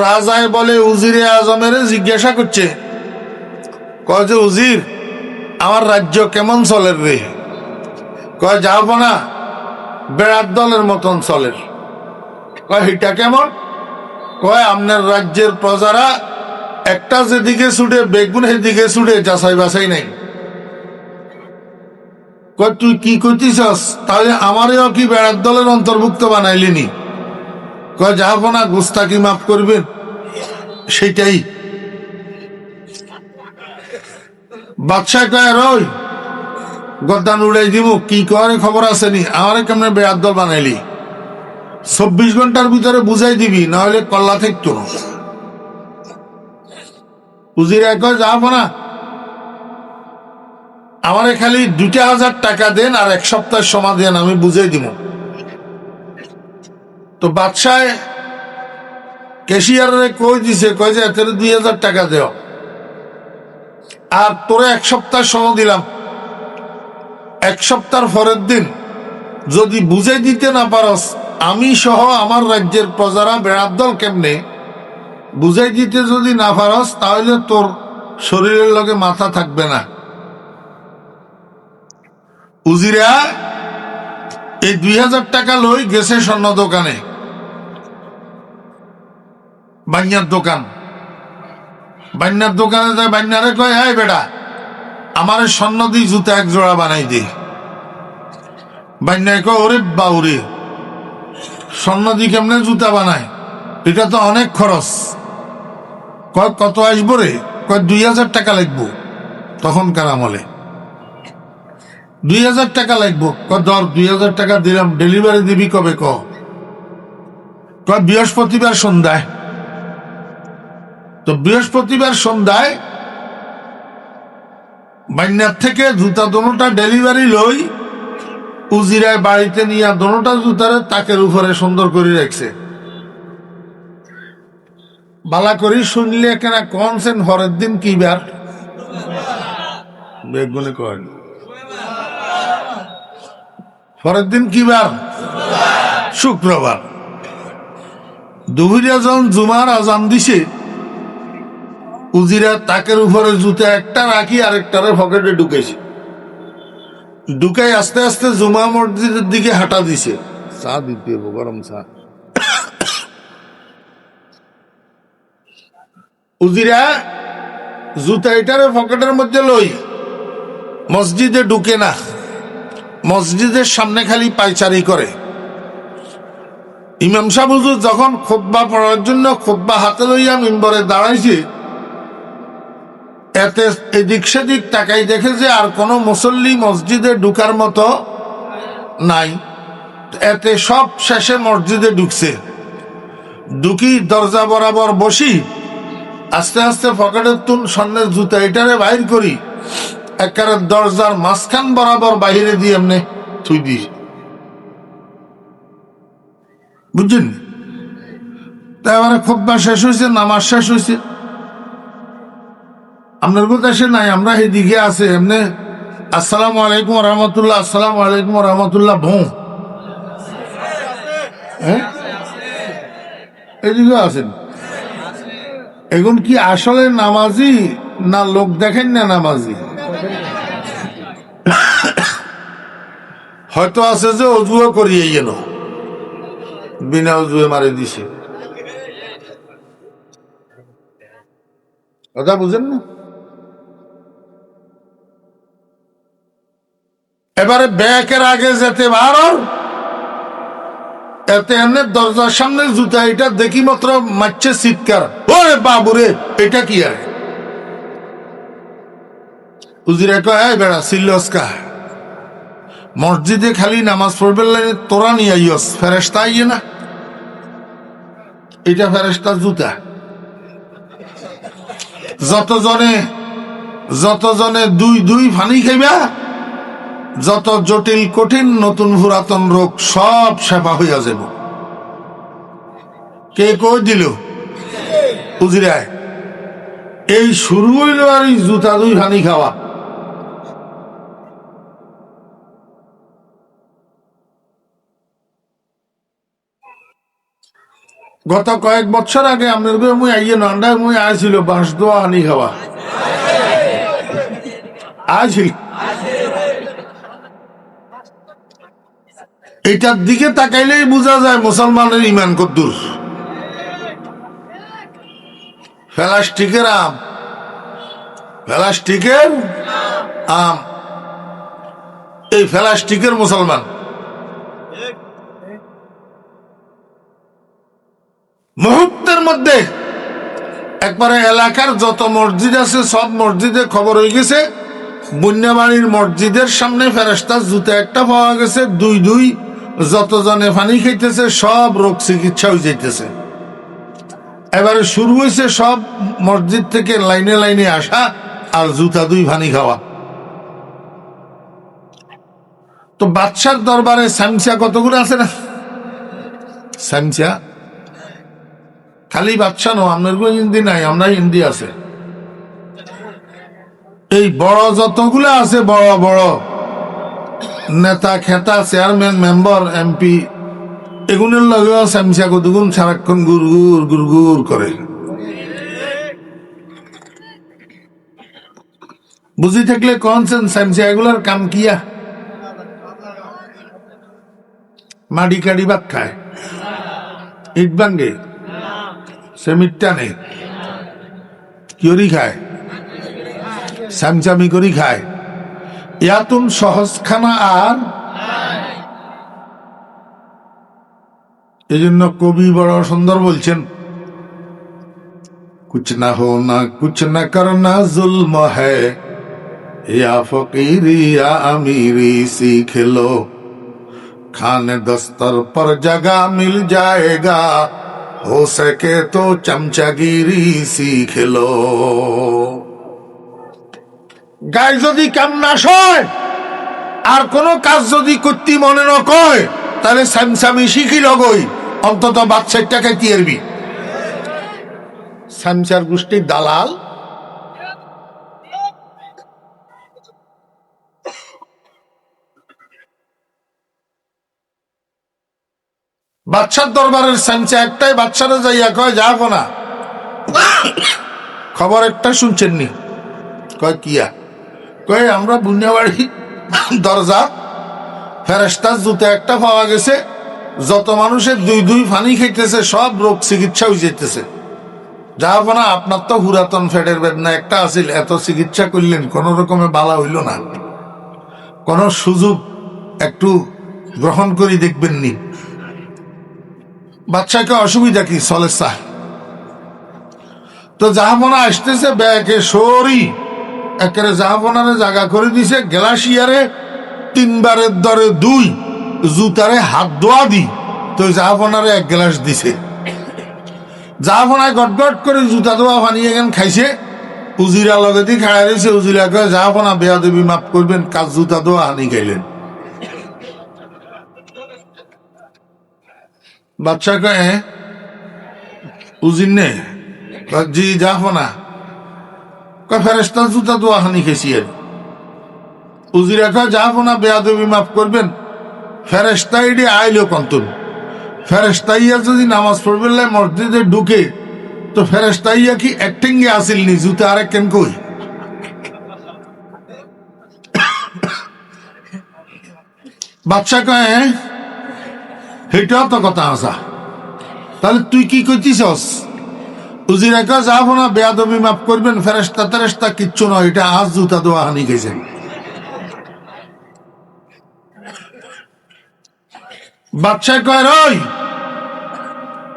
রাজায় বলে উজিরে আজমের জিজ্ঞাসা করছে, কয় যে উজির আমার রাজ্য কেমন চলের রে? কয় যাবো না, বেড়ার দলের মতন চলের। কয় এটা কেমন? কয় আপনার রাজ্যের প্রজারা একটা যেদিকে ছুটে বেগুন সেদিকে ছুটে, যাচাই বাছাই নাই। কয় তুই কি করতেছস? তাহলে আমারও কি বেড়ার দলের অন্তর্ভুক্ত বানাইলিনি? কয় যাবো না, গুস্তাকি মাফ করবেন। সেটাই বাদশাহ কয়, রই গদ্দান উড়াই দিব, কি করে খবর আছে নি? আমারে কেমন বেড়ার দল বানাইলি? 24 ঘন্টার ভিতরে বুঝাই দিবি, না হলে কল্লা থাকতো। উজিরা কয় যাবো না, আমারে খালি 2000 টাকা দেন আর 1 সপ্তাহ সময় দেন, আমি বুঝাই দিব। তো বাদশাহ ক্যাশিয়ারে কই দিছে, কয় যে এতে 2000 টাকা দেও আর তোরে 1 সপ্তাহ সময় দিলাম। 1 সপ্তাহের পরের দিন যদি বুঝাই দিতে না পারস, আমি সহ আমার রাজ্যের প্রজারা বেড়ার দল কেমনে বুঝাই দিতে যদি না পারস, তাহলে তোর শরীরের লগে মাথা থাকবে না। উজিরা এই 2000 টাকা লই গেছে স্বর্ণ দোকানে, বান্যার দোকান। বান্যার দোকানে যায়, বান্যারে কয়, হ্যাঁ বেটা আমার স্বর্ণ দিয়ে জুতা 1 জোড়া বানাই দে। বান্যায় কয়, ওরে বাউরে, স্বর্ণ দিয়ে কেমনে জুতা বানায়? এটা তো অনেক খরচ। কয় কত আসবো রে? কয় 2000 টাকা লাগবো। তখনকার আমলে 2000 টাকা লাগবো। কয় ধর 2000 টাকা দিলাম, ডেলিভারি দিবি কবে? কয় বৃহস্পতিবার সন্ধ্যায়। তো বৃহস্পতিবার সন্ধ্যায় বান্যার থেকে জুতা দোনোটা ডেলিভারি লই উজিরায় বাড়িতে নিয়ে দোনোটা জুতারে তাকের উপরে সুন্দর করে রাখছে। বালা করি শুনলে কেনা কনসেন হরের দিন কি বার? বেগুনে কয় পরের দিন কি বার? শুক্রবার। দুপুরে যখন জুমার আজান দিছে, উজিরা তাকের উপরে জুতা একটা রাখি আরেকটারে পকেটে ঢুকেছে। ঢুকাই আস্তে আস্তে জুমা মসজিদের দিকে হাঁটা দিছে। চা দিতে গরম চা। উজিরা জুতা এটারে পকেটের মধ্যে লই মসজিদে ঢুকে না, মসজিদের সামনে খালি পায়চারি করে। ইমাম সাহেব হুজুর যখন খুতবা পড়ার জন্য খুতবা হাতে লইয়া মিম্বরে দাঁড়াইছে, এতে এদিক সেদিক তাকাই দেখে যে আর কোন মুসল্লি মসজিদে ঢুকার মতো নাই। এতে সব শেষে মসজিদে ঢুকছে। ঢুকি দরজা বরাবর বসি, আস্তে আস্তে পকেটের তুন স্বর্ণের জুতা এটারে বাইর করি, একেবারে দরজার মাঝখান বরাবর বাহিরে দিয়ে এমনি থুই দিই। বুঝছেন? এবারে খুতবা শেষ হয়েছে, নামাজ শেষ হয়েছে। আপনার দেশে নাই, আমরা এদিকে আছে এমনি আসসালামু আলাইকুম রহমতুল্লাহ, আসসালামু আলাইকুম রহমতুল্লাহ ভৌ। হ্যাঁ, এদিকে আছেন। এখন কি আসলে নামাজি না লোক দেখেন না নামাজি? হয়তো আছে যে অজুও করিয়ে গেল, বিনা অজুয়ে মারে দিছে। কথা বুঝেন না? এবারে ব্যাকের আগে যেতে পারো, এতে এমনি দরজার সামনে জুতা এটা দেখি মাত্র মারছে চিৎকার, ওরে বাবুরে এটা কি? আর উজিরা কয়, এই বেড়া সিল্লসকা, মসজিদে খালি নামাজ পড়বে তোরা নিয়ে আইস, ফেরেস্তা আইয়ে না? এটা ফেরেস্তার জুতা। যতজনে দুই দুই ফানি খাইবা, যত জটিল কঠিন নতুন পুরাতন রোগ সব সেবা হইয়া যাব। কে কই দিল? উজিরায়। এই শুরু হইল আর এই জুতা 2 ফানি খাওয়া। গত কয়েক বছর আগে আপনার মুই আইয়ে নন্ডায় মুই আইছিল বাঁশ দোয়া হানি খাওয়া আইছিল। এটার দিকে তাকাইলেই বোঝা যায় মুসলমানের ইমান কদ্দুর। প্লাস্টিকের আম, প্লাস্টিকের আম, এই প্লাস্টিকের মুসলমান। মুহূর্তের মধ্যে একবারে এলাকার যত মসজিদ আছে সব মসজিদে খবর হয়ে গেছে বন্যাবাড়ির মসজিদের সামনে ফেরেশতার জুতা একটা পাওয়া গেছে, দুই দুই যতজনে পানি খাইতেছে সব রোগ চিকিৎসা হয়ে যাইতেছে। এবারে শুরু হয়েছে সব মসজিদ থেকে লাইনে লাইনে আসা আর জুতা দুই পানি খাওয়া। তো বাদশার দরবারে সামসা কতগুলো আছে না, সামসা খালি বাদশা নো, আপনার হিন্দি নাই, আমরা হিন্দি আছে। এই বড় যতগুলো আছে বড় বড় নেতা খেতা চেয়ারম্যান মেম্বার এমপি এগুলোর লগেও সামসা কতগুণ সারাক্ষণ গুড়গুড় গুড়গুড় করে। বুঝি থাকলে কনসেন সামসা এগুলার কাম কিয়া মাটি কাটি ভাত খায়, ইট ভাঙ্গে, সেমিট টানে, কিয়রি খায়, সামচামি করি খায়। ইয়াতুন সহজ খানা আর এই জন্য কবি বড় সুন্দর বলছেন, কুছ না হো না কুছ না করনা জুলম হ্যায়, ইয়া ফকিরি ইয়া আমিরি सीख लो, खाने दस्तर पर जगह मिल जाएगा, हो सके तो चमचागिरी सीख लो। গায়ে যদি কাম না সয় আর কোন কাজ যদি করতে মনে না কয় তাহলে স্যামসামি শিখি লগই, অন্তত বাচ্চার টাকায় তিয়েরবি। স্যামসার গোষ্ঠীর দালাল বাচ্চার দরবারের স্যামসা একটাই বাচ্চারা যাইয়া কয় যাবো না, খবর একটা শুনছেননি? কয় কিয়া? কয় আমরা বুনিয়াবাড়ি দরজা ফেরেশতার জুতা একটা পাওয়া গেছে, যত মানুষের দুই দুই পানি খাইতেছে সব রোগ চিকিৎসা হয়ে যেতেছে। যাবো না, আপনার তো পুরাতন ফেডের বেদনা একটা আছিল, এত চিকিৎসা করলেন কোন রকমে বালা হইল না, কোন সুযোগ একটু গ্রহণ করি দেখবেননি। বাচ্চাকে অসুবিধা কি চলে চা। তো জাহাপনা আসতেছে ব্যাগে সরি একেবারে জাহাপনারে জায়গা করে দিছে, গ্লাসিয়ারে তিনবারের দরে দুই, জুতারে হাত ধোয়া দি, তো জাহাপনারে এক গ্লাস দিছে। জাহাপনায় গটগট করে জুতা ধোয়া পানি এখান খাইছে, উজিরা লগে দিয়ে খাড়া দিয়েছে। উজিরা কয়ে জাহাপনা বেয়া দেবী মাফ করবেন, কাজ জুতা ধোয়া হানি খাইলেন। বাচ্চা কয়ে উজির নে, জি জাহাপনা, কয় ফেরেশতার জুতা ধোয়া হানি খেয়েছি। আর উজিরা কয় জাহাপনা বেয়া দেবী মাফ করবেন, ফেরেশতা এটি আইলো কন্তন, ফেরেশতাইয়া যদি নামাজ পড়বে মসজিদে ঢুকে তো ফেরেশতাইয়া কি অ্যাক্টিং এ আসিল নি, জুতা আরেক কেন কই? বাচ্চা কয় হেটাও তো কথা আসা, তাহলে তুই কি কইতিছস? উজিরা কয় যাবো না বেয়াদবি মাফ করবেন, ফেরেশতা তেরেশতা কিচ্ছু নয়, এটা আজ জুতা দোয়া হানি গেছে। বাচ্চা কয় রই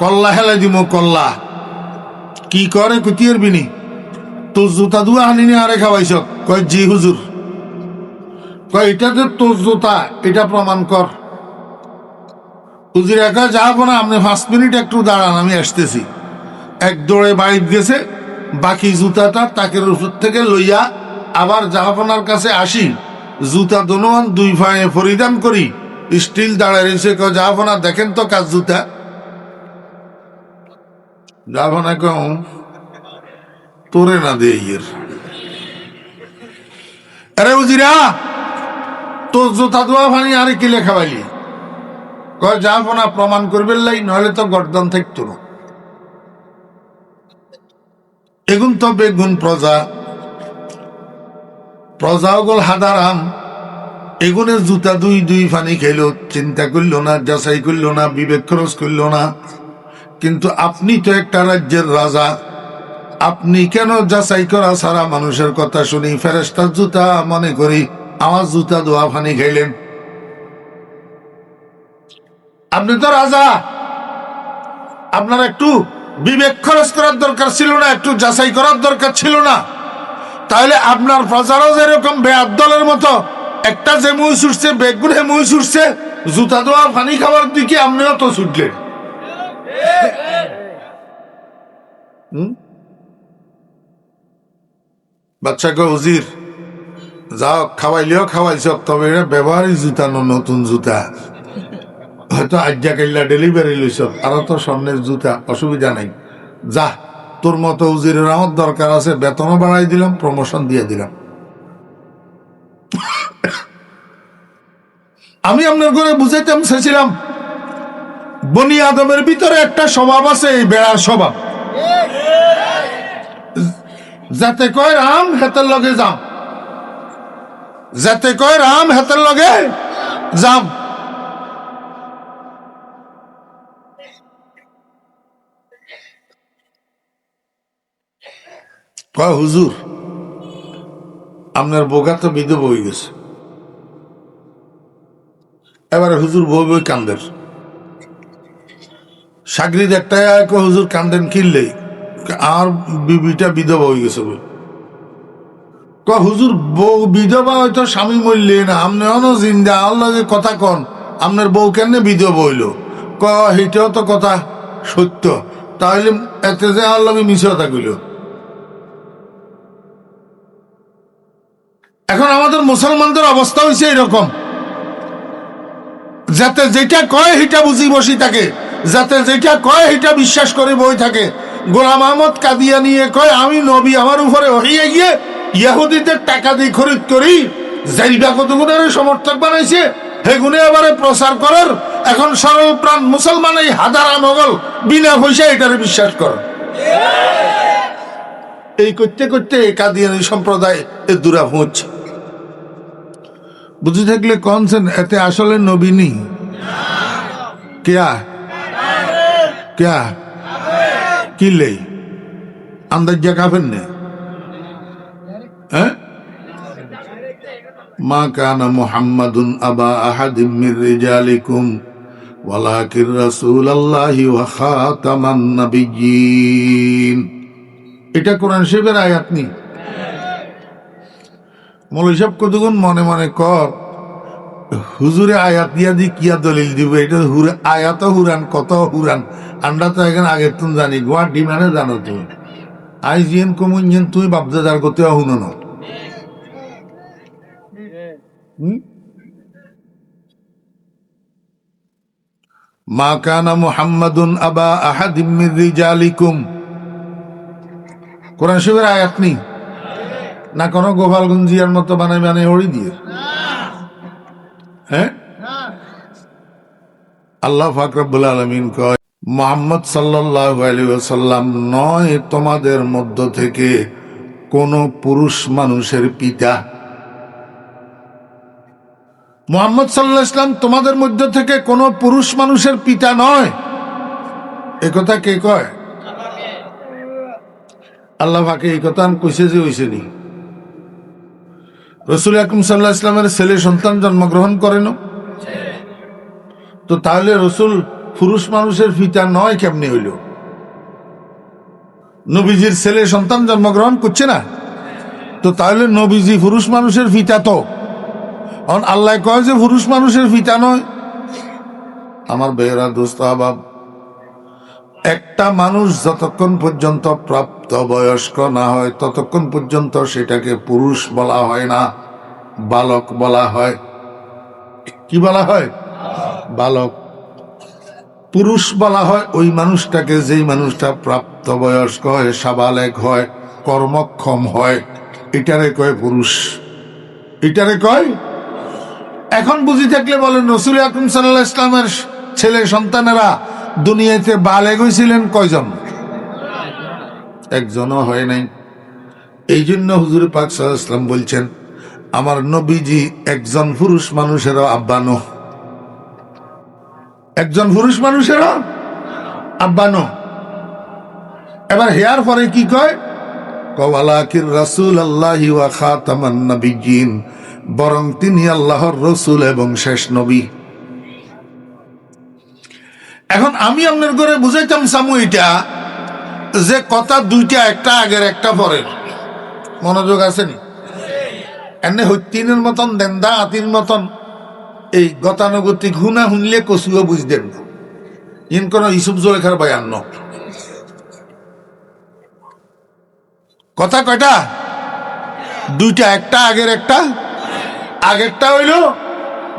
কল্লা হেলে দিব, কল্লা কি করে কুতিয়ের বিনি, তোর জুতা দুয়া হানি নি আরে খাওয়াইছ? কয় জি হুজুর। কয় এটা যে তোর জুতা এটা প্রমাণ কর। উজির একা যাবো না, আপনি 5 মিনিট একটু দাঁড়ান, আমি আসতেছি। এক দৌড়ে বাড়িতে গেছে, বাকি জুতাটা তাকের উপর থেকে লইয়া আবার জাহাপনার কাছে আসি, জুতা দোনোয়ান দুই পায়ে পরিধান করি, স্টিল দাঁড়ায় রয়েছে। কয় জাহাপনা দেখেন তো কাজ জুতা। জাহাপনা কও তোরে না দে ইয়ের, আরে উজিরা তোর জুতা দোয়া পানি আরে কিলে খাওয়াইলি? কয় জাহাপনা প্রমাণ করবেন লাই, নইলে তো গর্দন থাকতো না। এগুন তো বেগুন প্রজা প্রজাগল হাদারাম এগুনের জুতা দুই দুই ফানি খেলো, চিন্তা করলো না, যাচাই করলো না, বিবেক খরচ করলো না। কিন্তু আপনি তো একটা রাজ্যের রাজা, আপনি কেন যাচাই করা সারা মানুষের কথা শুনি ফেরেশতার জুতা মনে করি আমার জুতা দোয়া ফানি খাইলেন? আপনি তো রাজা, আপনার একটু বিবেক খরচ করার দরকার ছিল না? একটু যাচাই করার দরকার ছিল না? তাহলে আপনার প্রজারও যেরকম বেআদলের মতো একটা যে মুই ছুটছে, বেগুনে মুই ছুটছে, জুতা দোয়া পানি খাবার দিকে আপনিও তো ছুটলেন। বাচ্চাকে উজির যাও, খাওয়াইলেও খাওয়াইছ, তবে এটা ব্যবহারিক জুতা, নতুন জুতা, হয়তো আজ্ঞা কাইল্লা ডেলিভারি লইছ, আর তো স্বর্ণের জুতা, অসুবিধা নাই, যা তোর মতো উজিরের আমার দরকার আছে, বেতনও বাড়াই দিলাম, প্রমোশন দিয়ে দিলাম। আমি আপনার ঘরে বুঝাইতাম চাইছিলাম, বনি আদমের ভিতরে একটা স্বভাব আছে, এই বেড়ার স্বভাব, যাতে কয় রাম হেতের লগে যাম, যাতে কয় রাম হেতের লগে যাম। কয় হুজুর আপনার বোকা তো বিধবা হয়ে গেছে। এবারে হুজুর বই বই কান্দের, সাগরিদ একটাই হুজুর কান্দেন কিনলে আর বিবিটা বিধবা হয়ে গেছে বই। হুজুর বউ বিধবা হয়তো স্বামী মরলে না, আপনি অনো জিন্দা আল্লাহকে কথা কন, আপনার বউ কেন বিধবা হইল? এটাও তো কথা সত্য, তাহলে এতে যে আল্লাহকে মিছে কথা কইল। এখন আমাদের মুসলমানদের অবস্থা হয়েছে এরকম, যাতে যেটা কয় সেটা বুঝি বসি থাকে, যাতে যেটা কয় সেটা বিশ্বাস করে বই থাকে। গোলাম আহমদ কাদিয়ানিয়ে কয় আমি নবী, আমার উপরে হইয়া গিয়ে ইহুদিদের টাকা দিয়ে খরিদ করি, যাইবা কতগুণের সমর্থক বানাইছে, হেগুনে এবারে প্রচার করার। এখন সরল প্রাণ মুসলমান এই হাজারা নগল বিনা পয়সা এটারে বিশ্বাস কর। এই করতে করতে কাদিয়ানি সম্প্রদায় এ দূরা পৌঁছে। বুঝে থাকলে কনছেন এতে আসলে নবী নেই, क्या किले अंदाज काफिर ने मा काना मुहम्मदुन अबा अहदिम मिर रिजालिकुम वलाकिन रसूलुल्लाहि व खातामान नबिय्यिन। এটা কোরআন শরীফের আয়াত নি। মৌলভী সাহেব কতক্ষণ মনে মনে কর হুজুরে আয়াত দিয়া দি কিয়া দলিল দিব, এটা আয়াত হুরান কত হুরান, আমরা তো এখন আগের তুমি জানি গোয়া ডিমানে জানো তুমি, আই জিয়েন কমুন তুই বাপদাদার করতে হুনো না। মা কানা মুহাম্মাদুন আবা আহাদিম মির রিজালিকুম, কোরআন শরীফের আয়াত নেই না, কোন গোপালগঞ্জিয়ার মতো বানাই বানাই ওড়ি দিয়ে। হ্যাঁ, আল্লাহ পাক রব্বুল আলামিন কয় মুহাম্মদ সাল্লাল্লাহু আলাইহি ওয়াসাল্লাম নয় তোমাদের মধ্য থেকে কোন পুরুষ মানুষের পিতা। মুহাম্মদ সাল্লাল্লাহু আলাইহি ওয়াসাল্লাম তোমাদের মধ্য থেকে কোন পুরুষ মানুষের পিতা নয়। এই কথা কে কয়? আল্লাহ পাকে এই কথা কইছে যে হইছে নি? রাসূল আকরাম সাল্লাল্লাহু আলাইহি ওয়াসাল্লামের ছেলে সন্তান জন্মগ্রহণ করেন, তো তাহলে রসুল পুরুষ মানুষের পিতা নয় কেমনি হইল? নবীজির ছেলে সন্তান জন্মগ্রহণ করছে না, তো তাহলে নবীজি পুরুষ মানুষের পিতা তো। আল্লাহ কয় যে পুরুষ মানুষের পিতা নয়। আমার বেহরা দোস্ত আবাব, একটা মানুষ যতক্ষণ পর্যন্ত প্রাপ্ত বয়স্ক না হয় ততক্ষণ পর্যন্ত সেটাকে পুরুষ বলা হয় না, বালক বলা হয়। কি বলা হয়? বালক। পুরুষ বলা হয় ওই মানুষটাকে যেই মানুষটা প্রাপ্ত বয়স্ক হয়, সাবালেক হয়, কর্মক্ষম হয়, এটারে কয় পুরুষ, এটারে কয়। এখন বুঝি থাকলে বলেন রাসূল আকরাম সাল্লাল্লাহু আলাইহি ওয়াসাল্লামের ছেলে সন্তানেরা দুনিয়াতে বালেগ হয়েছিলেন কয়জন? একজনও হয় নাই। এই জন্য হুজুর পাক সাল্লাল্লাহু আলাইহি ওয়াসাল্লাম বলছেন, আমার নবীজি একজন পুরুষ মানুষেরও আব্বা নো, একজন পুরুষ মানুষেরও আব্বা নো। এবার হেয়ার পরে কি কয়, ওয়ালাকির রাসূলুল্লাহি ওয়া খাতামান নাবিয়্যিন, বরং তিনি আল্লাহর রসুল এবং শেষ নবী। এখন আমি আপনার করে বুঝাইতাম সামু এটা যে কথা দুইটা, একটা আগের একটা পরের, মনোযোগ আছে নি? এনে হত্যিনের মতন দেন্দা আতির মতন এই গতানুগতিক হুনা শুনলে কচুও বুঝতেন না, ইন কোন ইসুফ জলেখার বয়ান ন। কথা কয়টা? দুইটা, একটা আগের একটা। আগেরটা হইল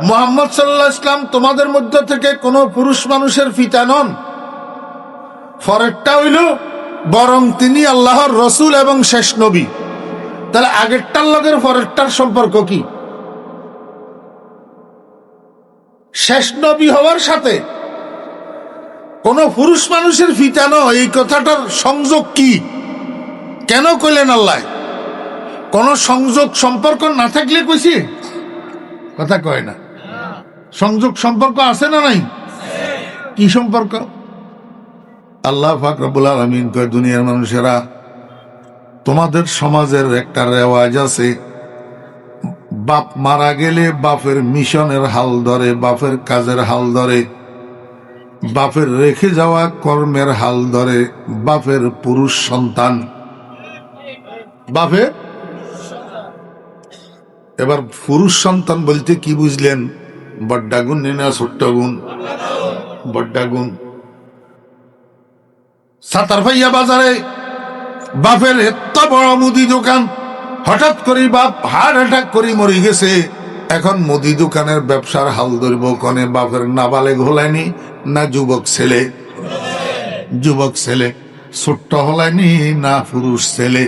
মুহাম্মদ সাল্লাল্লাহু আলাইহি ওয়াসাল্লাম তোমাদের মধ্য থেকে কোন পুরুষ মানুষের পিতা নন। পরেরটা হইল বরং তিনি আল্লাহর রসুল এবং শেষ নবী। তাহলে আগেরটার লগের পরেরটার সম্পর্ক কি? শেষ নবী হওয়ার সাথে কোন পুরুষ মানুষের পিতা নয়, এই কথাটার সংযোগ কি? কেন কইলেন আল্লাহ? কোন সংযোগ সম্পর্ক না থাকলে কইছি? কথা কয় না। সংযোগ সম্পর্ক আছে না নাই? কি সম্পর্ক? আল্লাহ পাক রব্বুল আলামিন কয়, দুনিয়ার মানুষেরা, তোমাদের সমাজের একটা রেওয়াজ আছে, বাপ মারা গেলে বাপের মিশনের হাল ধরে, বাপের কাজের হাল ধরে, বাপের রেখে যাওয়া কর্মের হাল ধরে বাপের পুরুষ সন্তান। বাপের এবার পুরুষ সন্তান বলতে কি বুঝলেন? বড্ডা গুণ না ছোট্ট গুণ? বড্ডা গুণ। সাতার ভাইয়া বাজারে বাপের এত বড় মুদি দোকান, হঠাৎ করে বাপ হার্ট অ্যাটাক করে মরে গেছে। এখন মুদি দোকানের ব্যবসার হাল ধরব কনে? বাপের নাবালেগ হলায়নি না যুবক ছেলে? যুবক ছেলে। ছোট্ট হলায়নি না পুরুষ ছেলে?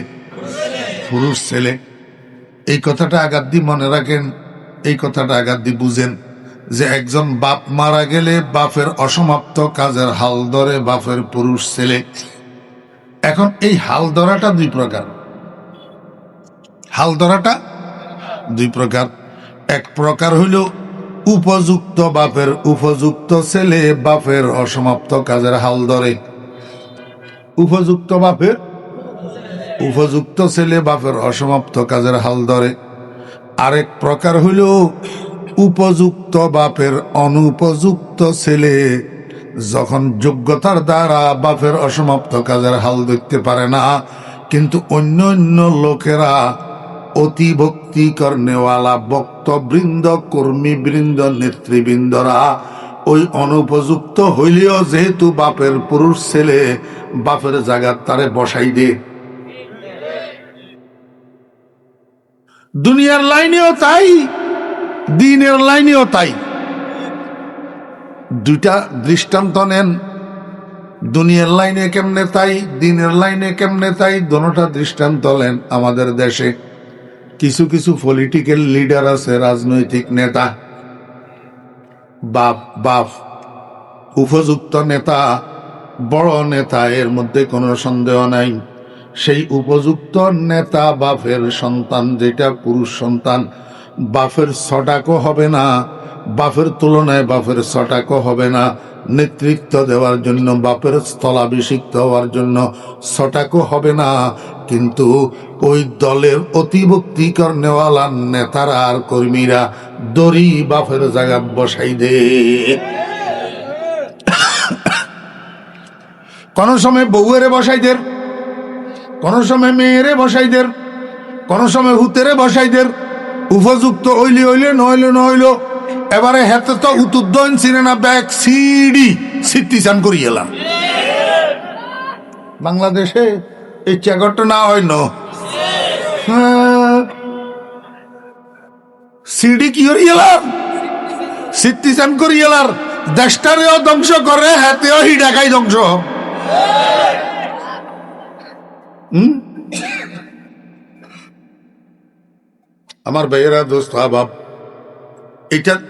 পুরুষ ছেলে। এই কথাটা আঘাত দিয়ে মনে রাখেন, এই কথাটা আঘাত দিয়ে বুঝেন যে একজন বাপ মারা গেলে বাপের অসমাপ্ত কাজের হাল ধরে বাপের পুরুষ ছেলে। এখন এই হাল ধরাটা দুই প্রকার। হাল ধরাটা দুই প্রকার। এক প্রকার হইল উপযুক্ত বাপের উপযুক্ত ছেলে বাপের অসমাপ্ত কাজের হাল ধরে। উপযুক্ত বাপের উপযুক্ত ছেলে বাপের অসমাপ্ত কাজের হাল ধরে। আরেক প্রকার হইল উপযুক্ত বাপের অনুপযুক্ত ছেলে যখন যোগ্যতার দ্বারা বাপের অসমাপ্ত কাজের হাল ধরতে পারে না, কিন্তু অন্য অন্য লোকেরা অতি ভক্তি কর্নেওয়ালা বক্তবৃন্দ, কর্মীবৃন্দ, নেতৃবৃন্দরা ওই অনুপযুক্ত হইলেও যেহেতু বাপের পুরুষ ছেলে, বাপের জায়গা তারে বসাই দে। দুনিয়ার লাইনেও তাই, দিনের লাইনেও তাই। দুইটা দৃষ্টান্ত নেন, দুনিয়ার লাইনে কেমনে তাই, দিনের লাইনে কেমনে তাই, দোনোটা দৃষ্টান্ত নেন। আমাদের দেশে কিছু কিছু পলিটিক্যাল লিডার আছে, রাজনৈতিক নেতা, বাপ বাপ উপযুক্ত নেতা, বড় নেতা, এর মধ্যে কোনো সন্দেহ নাই। সেই উপযুক্ত নেতা বাপের সন্তান, যেটা পুরুষ সন্তান, বাপের ছটাকও হবে না, বাপের তুলনায় বাপের ছটাকও হবে না। নেতৃত্ব দেওয়ার জন্য, বাপের স্থলাভিষিক্ত হওয়ার জন্য ছটাকও হবে না। কিন্তু ওই দলের অতিভক্তি কর্নেওয়ালা নেতারা আর কর্মীরা দড়ি বাপের জায়গা বসাই দে। কোন সময় বউয়েরে বসাই দের, কোন সময় মেয়েরে বসাই দের, কোন সময় হুতেরে বসাই দের। উপযুক্ত হইলে হইলে, নইলে নহইল। এবারে হেতে তো উতুদ্দয়ন সিনেমা ব্যাগ সিডি সিটি চান করি এলাম। বাংলাদেশে এই চাকরটা না হয় ন, সিডি কি করি এলাম, সিটি চান করি এলার। দেশটারেও ধ্বংস করে, হাতেও হিডাকাই ধ্বংস। আমার ভাইয়েরা, দোস্ত, আবাব,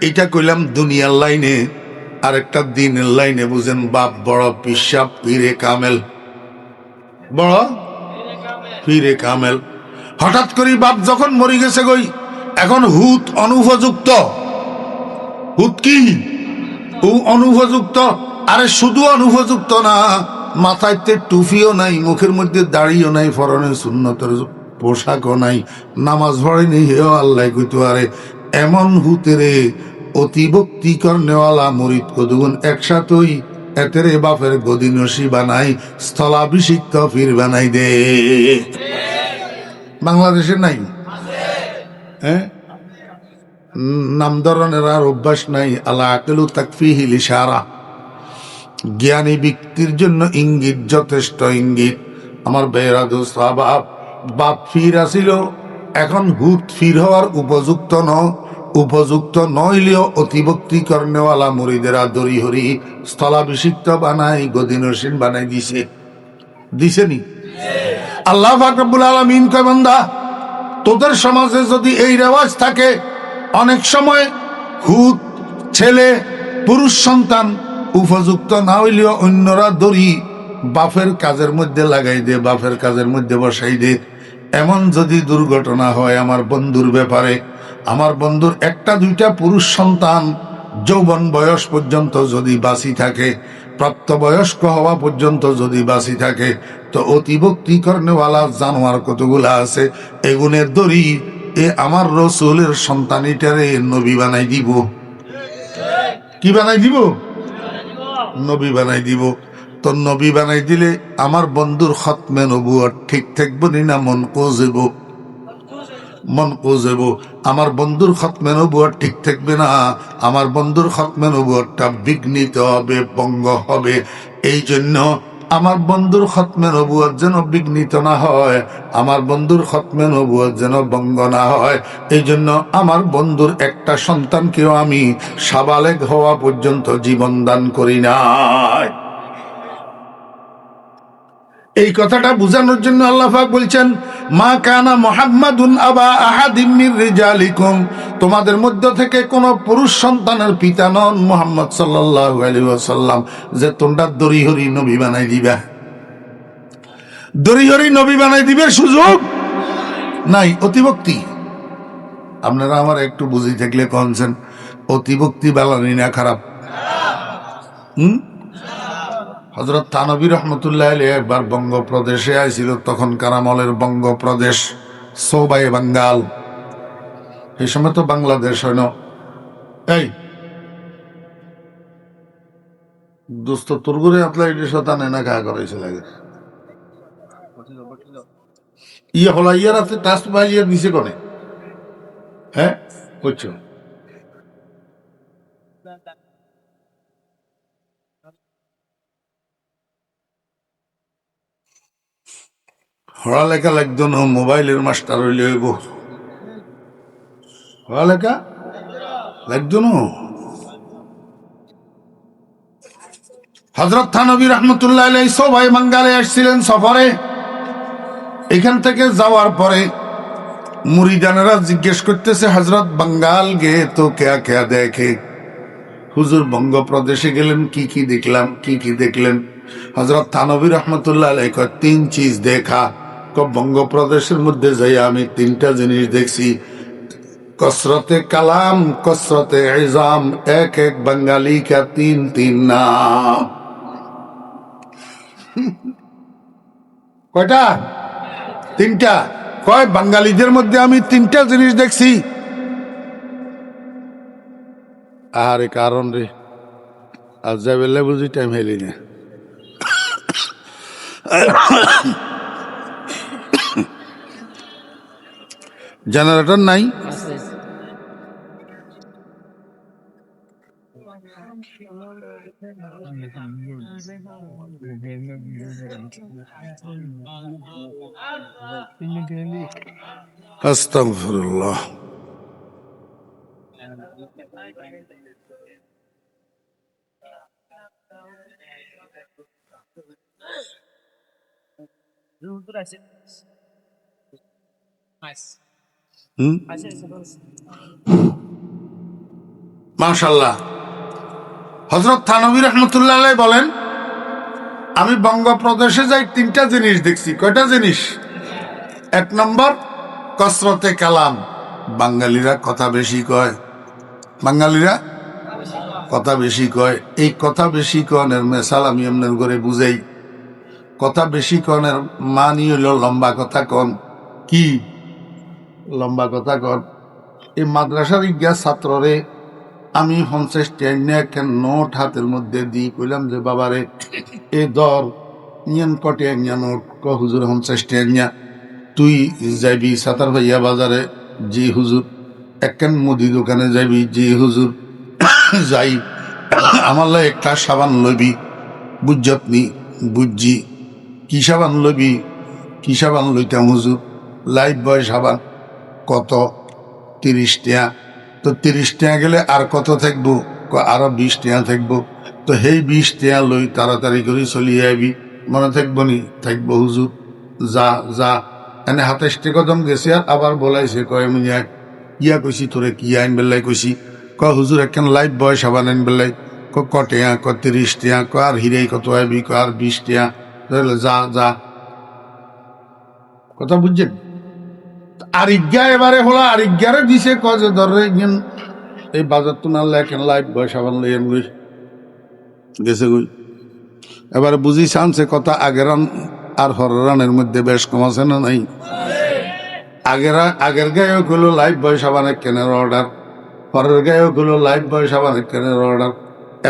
এটা কইলাম দুনিয়ার লাইনে। আর একটা দিনের লাইনে বুঝেন, বাপ বড় পিসাব পীরে কামেল, বড় পীরে কামেল। হঠাৎ করে বাপ যখন মরে গেছে গই, এখন হুত অনুপযুক্ত। হুত কি? অনুপযুক্ত। আরে শুধু অনুপযুক্ত না, মাথায় টুপিও নাই, মুখের মধ্যে দাড়িও নাই, পরনে সুন্নতের পোশাকও নাই, নামাজ পড়েনি, হেও আল্লাহ কইতো। আরে এমন হুতেরে অতিভক্তি করনেওয়ালা মুরিদ কদুগুন একসাথই এতেরে বাপের গদিনসি বানাই, স্থলাভিষিক্ত ফির বানাই দে। বাংলাদেশে নাই? হ্যাঁ, নাম ধরনের আর অভ্যাস নাই। আলা আকেলু তাকফিহিল ইশারা, জ্ঞানী ব্যক্তির জন্য ইঙ্গিত যথেষ্ট। ইঙ্গিত। আমার বেহরা দোস্ত, বাপ ফির আসিল, এখন হুত ফির হওয়ার উপযুক্ত উপযুক্ত নইলেও অতিভক্তি করনেওয়ালা মুরিদেরা দরি হরি স্থলাভিষিক্ত বানাই, গদিনসীন বানাই দিছেনি। আল্লাহ পাক রব্বুল আলামিন কয়, বান্দা তোদের সমাজে যদি এই রেওয়াজ থাকে, অনেক সময় হুত ছেলে পুরুষ সন্তান উপযুক্ত না হইলেও অন্যরা দড়ি বাপের কাজের মধ্যে লাগাই দে, বাপের কাজের মধ্যে বসাই দে। এমন যদি দুর্ঘটনা হয় আমার বন্ধুর ব্যাপারে, আমার বন্ধুর একটা দুইটা পুরুষ সন্তান যৌবন বয়স পর্যন্ত যদি বাঁচি থাকে, প্রাপ্তবয়স্ক হওয়া পর্যন্ত যদি বাঁচি থাকে, তো অতিভক্তি করনেওয়ালা জানোয়ার কতগুলা আছে, এগুনের দড়ি আমার রসুলের সন্তানিটারে নবী বানাই দিব। কি বানাই দিব? নবী বানাই দিব। তো নবী বানাই দিলে আমার বন্ধুর খতমে নবুয়ত ঠিক থাকবো না মন কোজেব? মন কোজেব। আমার বন্ধুর খতমে নবুয়ত ঠিক থাকবে না, আমার বন্ধুর খতমে নবুয়তটা বিঘ্নিত হবে, ভঙ্গ হবে। এই জন্য আমার বন্ধুর খতমে নবুয়ত যেন বিঘ্নিত না হয়, আমার বন্ধুর খতমে নবুয়ত যেন ভঙ্গ না হয়, এই জন্য আমার বন্ধুর একটা সন্তানকেও আমি সাবালেগ হওয়া পর্যন্ত জীবন দান করি নাই। এই কথাটা বোঝানোর জন্য আল্লাহ পাক বলছেন, মা কানা মুহাম্মাদুন আবা আহাদিম মির রিজালিকুম, তোমাদের মধ্য থেকে কোন পুরুষ সন্তানের পিতা নন মুহাম্মদ সাল্লাল্লাহু আলাইহি ওয়াসাল্লাম, যে তোমরা দরিহরি নবী বানাই দিবা। দরিহরি নবী বানাই দিবে সুযোগ নাই। অতিভক্তি। আপনারা আমার একটু বুঝি থাকলে কনছেন, অতিভক্তি বালানি না খারাপ? হযরত থানভী রহমতুল্লাহ আলাইহি একবার বঙ্গপ্রদেশে আইছিল, তখন কারামলের বঙ্গপ্রদেশ, সৌবাই বাঙ্গাল। এই সময় তো বাংলাদেশ হয় না। এই দোস্ত, তোর ঘরে আপনার এটি শতান এনা খা করাইছে লাগে ইয়ে হলা ইয়ার আছে টাস্ট বাজিয়ে দিছে কোনে? হ্যাঁ বুঝছো? পড়ালেখা লাগতো না, মোবাইলের মাস্টার হইলে হইব। পড়ালেখা লাগতো না। হযরত থানভী রহমতুল্লাহ আলাইহি সবাই বাঙ্গালে আসছিলেন সফরে। এখান থেকে যাওয়ার পরে মুরিদানেরা জিজ্ঞেস করতেছে, হযরত বাঙ্গাল গে তো কেয়া কেয়া দেখে? হুজুর বঙ্গপ্রদেশে গেলেন, কি কি দেখলাম, কি কি দেখলেন? হযরত থানভী রহমতুল্লাহ আলাইহি কয়, 3 চিজ দেখা। বঙ্গপ্রদেশের মধ্যে যাই আমি 3টা জিনিস দেখছি, কসরতে কালাম, কসরতে ইজাম, এক এক বাঙালি কা 3 নাম। কয়টা? 3টা। কয় বাঙালিদের মধ্যে আমি 3টা জিনিস দেখছি। আরে কারণ রে, আজ যাবে বুঝি টাইম হেলি না। জেনারেটর নাই? আস্তাগফিরুল্লাহ। মাশাআল্লাহ। হযরত থানভী রহমতুল্লাহ আলাইহি বলেন, আমি বঙ্গপ্রদেশে যাই 3টা জিনিস দেখছি। কয়টা জিনিস? এক নম্বর কসরতে কালাম। বাঙালিরা কথা বেশি কয়, বাঙালিরা কথা বেশি কয়। এই কথা বেশি কনের মেসাল আমি এমনের করে বুঝাই। কথা বেশি কনের মানি হইল লম্বা কথা কন। কি লম্বা কথা কন? এই মাদ্রাসার ইজ্ঞা ছাত্ররে আমি 50 টাকা নোট হাতের মধ্যে দিই, কইলাম যে বাবারে এ দর নিয়ন কটে নোট। ক হুজুর 50 টাকা। তুই যাবি সাতার ভাইয়া বাজারে, জি হুজুর। একখান মুদি দোকানে যাবি, জি হুজুর। যাই। আমার লাই একটা সাবান লবি, বুঝত নি? বুঝছি। কি সাবান লবি? কি সাবান লইতাম হুজুর? লাইফ বয় সাবান। কত? 30 টাকা। তো 30 টাকা গেলে আর কত থাকবো? আরো 20 টাকা থাকবো। তো সেই 20 টাকা লই তাড়াতাড়ি করে চলিয়ে আবি। মনে থাকবো নি? থাকবো হুজুর। যা যা। এনে 27 টাকা কদম গেছে, আর আবার বলাইছে, কয় মুনিয়া ইয়া কইছি তোরে কি আইন বেল্লাই কইছি। ক হুজুর একখান লাইফ বয় সাবান আইন বেল্লাই। কটে? 30 টাকা। আর হিরে কত আবি? আর 20 টাকা। যা যা। কথা বুঝছেন? আর ইজ্ঞা এবারে হলো, আর ইজ্ঞারে দিছে যে ধরে এই বাজার তো না লেখেন লাইফ বয় সাবান লইয়েন গই গেছে গই। এবারে বুঝি চানছে কথা আগের আর হরানের মধ্যে বেশ কম আছে না নাই? আগের গায়েও গুলো লাইফ বয় সাবানের কেনার অর্ডার, পরের গায়েও গুলো লাইফ বয় সাবানের কেনার অর্ডার।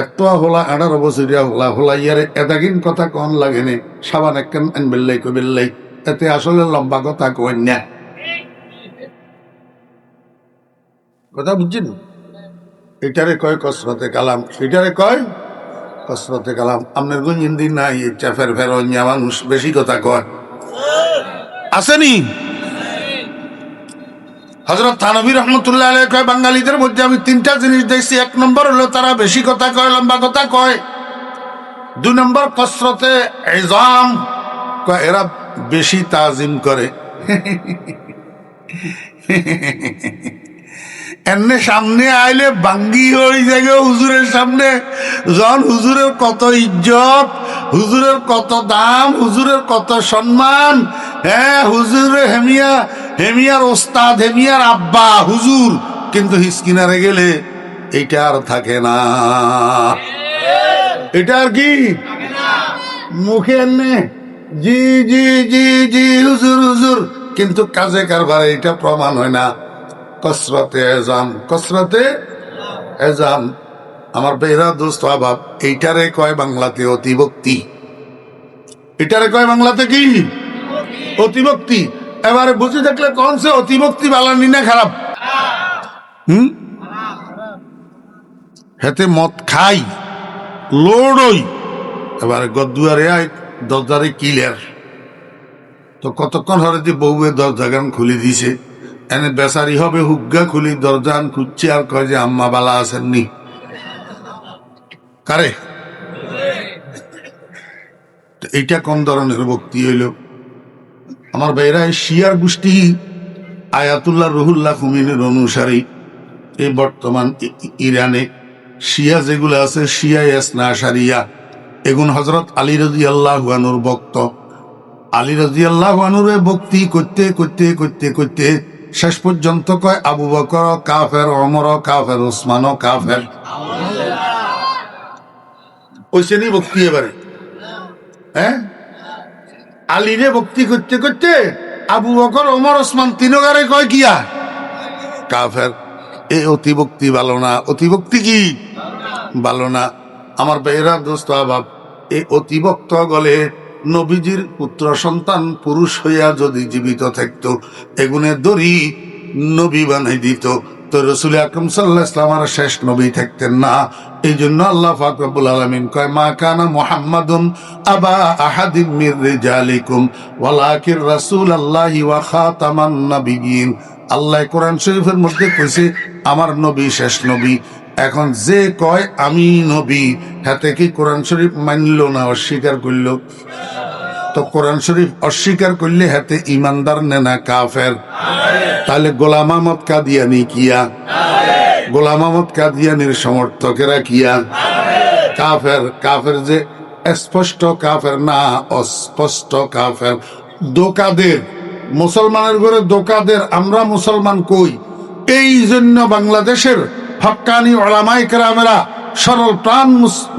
এত হলা 18 বছরিয়া হলা হলা ইয়ারে এদাকিন কথা কন লাগে নে, সাবান একখান আন বেল্লাই কই বেল্লাই। এতে আসলে লম্বা কথা কই না। কথা বুঝছেন? এটারে কয় কসরতে কালাম, সেটারে কয় কসরতে কালাম। আপনার গুঞ্জিন নাই চাফের ফের অন্য মানুষ বেশি কথা কয় আসেনি? হযরত থানভী রহমতুল্লাহ আলাইহি কয় বাঙালিদের মধ্যে আমি 3টা জিনিস দেখছি। 1 নম্বর হলো তারা বেশি কথা কয়, লম্বা কথা কয়। 2 নম্বর কসরতে ইজাম, কয় এরা বেশি তাজিম করে। এমনি সামনে আইলে বাঙ্গি হয়ে যায় হুজুরের সামনে। জন হুজুরের কত ইজ্জত, হুজুরের কত দাম, হুজুরের কত সম্মান। হ্যাঁ, হুজুরের হেমিয়ার ওস্তাদ, হেমিয়ার আব্বা হুজুর। কিন্তু হিসকিনারে গেলে এইটা আর থাকে না। এটা আর কি মুখে এনে জি জি জি জি হুজুর হুজুর, কিন্তু কাজে কারবারে এটা প্রমাণ হয় না। কসরতে এজাম, কসরতে এজাম। আমার বেহরা দোস্ত আবাব, এইটারে কয় বাংলাতে অতিভক্তি। এটারে কয় বাংলাতে কি? অতিভক্তি। এবারে বুঝে দেখলে কোন সে অতিভক্তি বালানি না খারাপ? হেতে মদ খাই লোড়ই, এবারে গদুয়ারে আয় দরজারে কিলার। তো কতক্ষণ হরে যে বউয়ে দরজা গান খুলে দিছে, এনে বেচারি হবে হুগ্গা খুলি দরজান খুঁজছে, আর কয় যে আম্মা বালা আসেননি। কারে? এইটা কোন ধরনের ভক্তি হইল? আমার ভাইরা, শিয়ার গোষ্ঠী আয়াতুল্লাহ রুহুল্লাহ খুমিনের অনুসারী। এই বর্তমান ইরানে শিয়া যেগুলো আছে, শিয়া ইসনা আশারিয়া, এগুন হযরত আলী রাদিয়াল্লাহু আনহুর ভক্ত। আলী রাদিয়াল্লাহু আনহুর ভক্তি করতে করতে করতে করতে শেষ পর্যন্ত কয় আবু বকর কাফের, ওমর কাফের, ওসমান কাফের। ওই শ্রেণী ভক্তি এবারে। হ্যাঁ, আলীরে ভক্তি করতে করতে আবু বকর, ওমর, ওসমান তিনগারে কয় কিয়া কাফের। এই অতিভক্তি ভালো না। অতিভক্তি কি ভালো না? আমার বেহরা দোস্ত আবাব, এই অতিভক্ত গলে নবীজির পুত্র সন্তান পুরুষ হইয়া যদি জীবিত থাকতো, এগুনে দড়ি নবী বানাই দিত। তো রাসূল আকরাম সাল্লাল্লাহু আলাইহি ওয়াসাল্লাম শেষ নবী থাকতেন না। এই জন্য আল্লাহ পাক রব্বুল আলামিন কয় মা কানা মুহাম্মাদুন আবা আহাদিম মির রিজালিকুম ওয়ালাকিন রাসূলুল্লাহি ওয়া খাতামান নাবিয়্যিন। আল্লাহ কোরআন শরীফের মধ্যে কইছে আমার নবী শেষ নবী। এখন যে কয় আমি নবী, হাতে কি কোরআন শরীফ মানল না অস্বীকার করল? তো কোরআন শরীফ অস্বীকার করলে হাতে ইমানদার নেনা কাফের। তাহলে গোলাম আহমদ কাদিয়ানি কিয়া? গোলাম আহমদ কাদিয়ানির সমর্থকেরা কিয়া? কাফের। কাফের যে স্পষ্ট কাফের না, অস্পষ্ট কাফের। দোকাদের মুসলমানের ঘরে দোকাদের আমরা মুসলমান কই। এই জন্য বাংলাদেশের হক্কানি ওলামায়ে কেরামেরা, সরল প্রাণ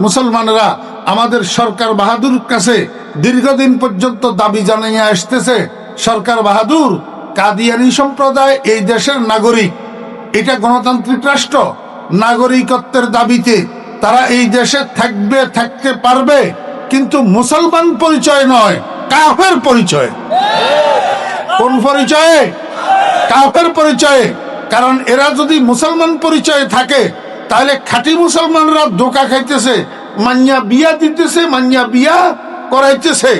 মুসলমানেরা আমাদের সরকার বাহাদুর কাছে দীর্ঘদিন পর্যন্ত দাবি জানিয়ে আসতেছে, সরকার বাহাদুর, কাদিয়ানী সম্প্রদায় এই দেশের নাগরিক, এটা গণতান্ত্রিক রাষ্ট্র, নাগরিকত্বের দাবিতে তারা এই দেশে থাকবে, থাকতে পারবে, কিন্তু মুসলমান পরিচয় নয়, কাফের পরিচয়। কোন পরিচয়ে? কাফের পরিচয়ে। কারণ এরা যদি মুসলমান পরিচয়ে থাকে তাহলে খাঁটি মুসলমানরা ধোঁকা খাইতেছে, মান্যা বিয়া দিতেছে, মান্যা বিয়া করাইতেছে।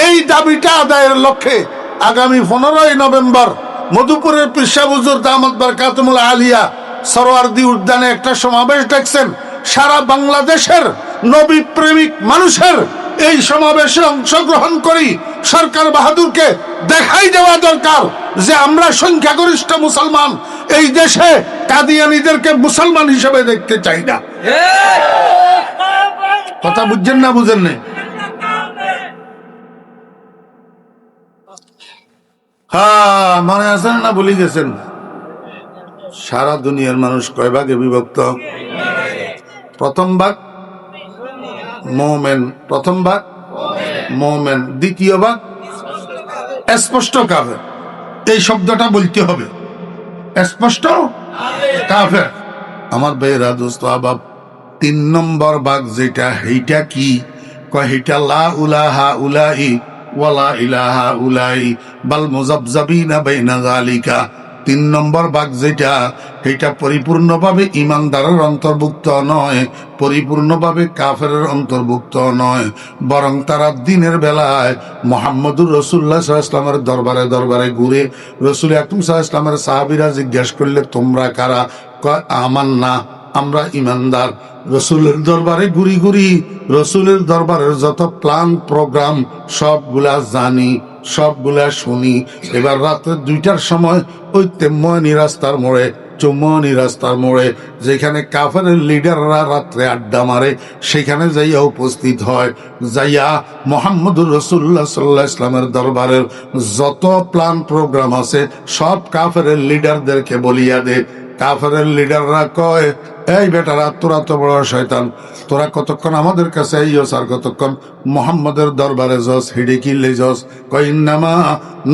এই দাবিটা আদায়ের লক্ষ্যে আগামী 15ই নভেম্বর মধুপুরের পিরসা হুজুর দামাত বরকাতুল আলিয়া সরোয়ার্দী উদ্যানে একটা সমাবেশ ডাকছেন। সারা বাংলাদেশের নবী প্রেমিক মানুষের এই সমাবেশে অংশগ্রহণ করি সরকার বাহাদুরকে দেখাই দেওয়া দরকার যে আমরা সংখ্যাগরিষ্ঠ মুসলমান, এই দেশে কাদিয়ানীদেরকে মুসলমান হিসেবে দেখতে চাই না। কথা বুঝছেন না? বুঝেন না? হ্যাঁ, মনে আছেন না ভুলে গেছেন? সারা দুনিয়ার মানুষ কয় ভাগে বিভক্ত? প্রথম ভাগ মোমেন, প্রথম ভাগ মোমেন, দ্বিতীয় ভাগ স্পষ্ট কাফের। এই শব্দটা বলতে হবে, স্পষ্ট কাফের। আমার ভাইয়েরা, দোস্ত আবাব, 3 নম্বর ভাগ যেটা, এইটা কি কয়? এইটা লা উলাহা উলাই ওয়ালা ইলাহা উলাই বাল মুযাবযাবিনা বাইনা যালিকা। 3 নম্বর ভাগ যেটা, এটা পরিপূর্ণভাবে ইমানদারের অন্তর্ভুক্ত নয়, পরিপূর্ণভাবে কাফেরের অন্তর্ভুক্ত নয়, বরং তারা দিনের বেলায় মুহাম্মদুর রাসূলুল্লাহ সাল্লাল্লাহু আলাইহি ওয়াসাল্লামের দরবারে দরবারে ঘুরে রাসূল আকরাম সাল্লাল্লাহু আলাইহি ওয়াসাল্লামের সাহাবীরা জিজ্ঞেস করলে তোমরা কারা? কয় আমান্না, আমরা ইমানদার। রসুলের দরবারে ঘুরি ঘুরি রসুলের দরবারের যত প্ল্যান প্রোগ্রাম সবগুলা জানি, সবগুলা শুনি। এবার রাত্রে 2টার সময় ওই তেমনি রাস্তার মোড়ে, চৌমনি রাস্তার মোড়ে, যেখানে কাফেরের লিডাররা রাত্রে আড্ডা মারে, সেখানে যাইয়া উপস্থিত হয়। যাইয়া মুহাম্মদুর রাসূলুল্লাহ সাল্লাল্লাহু আলাইহি ওয়াসাল্লামের দরবারের যত প্ল্যান প্রোগ্রাম আছে সব কাফেরের লিডারদেরকে বলিয়া দে। কাফেরের লিডাররা কয়, এই বেটারা, তোরা তো বড় শয়তান, তোরা কতক্ষণ আমাদের কাছে আইয়স আর কতক্ষণ মুহাম্মদের দরবারে যাস, হেডে কিনলে যাস? কয় ইন্নামা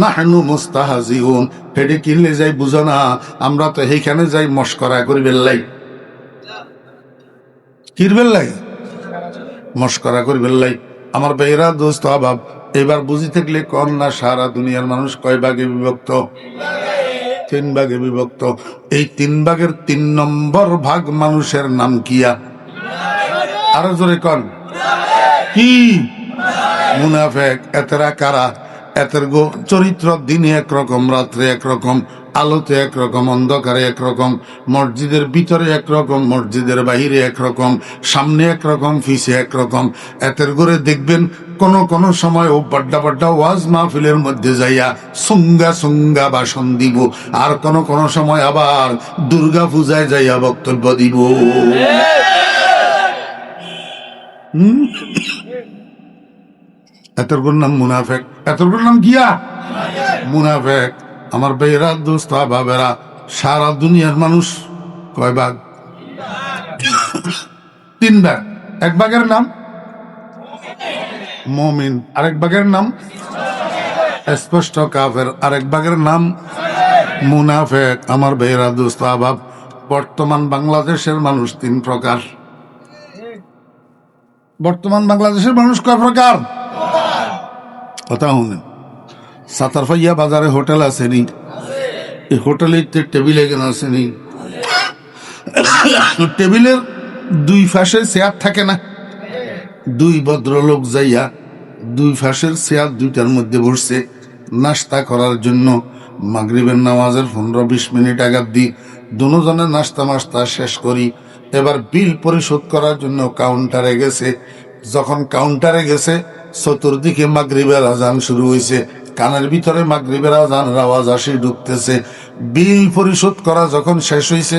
নাহনু মুস্তাহজিউন। হেডে কিনলে যাই বুঝো না, আমরা তো এইখানে যাই মস্করা করিবেন লাই। কিরবেন লাই? মস্করা করিবেন লাই। আমার ভাইয়েরা, দোস্ত আবাব, এবার বুঝি থাকলে কম না, সারা দুনিয়ার মানুষ কয় ভাগে বিভক্ত? 3 ভাগে বিভক্ত। এই 3 ভাগের 3 নম্বর ভাগ মানুষের নাম কিয়া? আরো জোরে কন, কি? মুনাফেক। এতেরা কারা? এতের চরিত্র দিনে একরকম, রাত্রে একরকম, আলোতে একরকম, অন্ধকারে একরকম, মসজিদের ভিতরে একরকম, মসজিদের বাহিরে একরকম, সামনে একরকম, পিছে একরকম। এতের করে দেখবেন কোন সময় ও বাড্ডা বাড্ডা ওয়াজ মাহফিলের মধ্যে যাইয়া সুঙ্গা সুঙ্গা ভাষণ দিব, আর কোন সময় আবার দুর্গা পূজায় যাইয়া বক্তব্য দিব। এতগুর নাম মুনাফেক, এতগুর নাম গিয়া মুনাফেক। আমার ভাইয়েরা, দোস্ত বাবেরা, সারা দুনিয়ার মানুষ কয় ভাগ? 3 ভাগ। এক ভাগের নাম মুমিন, আরেক ভাগের নাম স্পষ্ট কাফের, আরেক ভাগের নাম মুনাফেক। আমার ভাইয়েরা, দোস্ত আবাব, বর্তমান বাংলাদেশের মানুষ 3 প্রকার। বর্তমান বাংলাদেশের মানুষ কয় প্রকার? কথা শুনেন। সাতারফাইয়া বাজারে হোটেল আসেনি, এই হোটেলের টেবিলে কেন আসেনি? টেবিলের 2 পাশে চেয়ার থাকে না? 2 ভদ্রলোক যাইয়া 2 পাশের চেয়ার 2টার মধ্যে বসছে নাস্তা করার জন্য। মাগরিবের নামাজের 15-20 মিনিট আগে দিই দুজনের নাস্তা মাস্তা শেষ করি। এবার বিল পরিশোধ করার জন্য কাউন্টারে গেছে। যখন কাউন্টারে গেছে, চতুর্দিকে মাগরিবের আজান শুরু হয়েছে, কানের ভিতরে মাগরিবের আজানের আওয়াজ আসি ঢুকতেছে। বিল পরিশোধ করা যখন শেষ হয়েছে,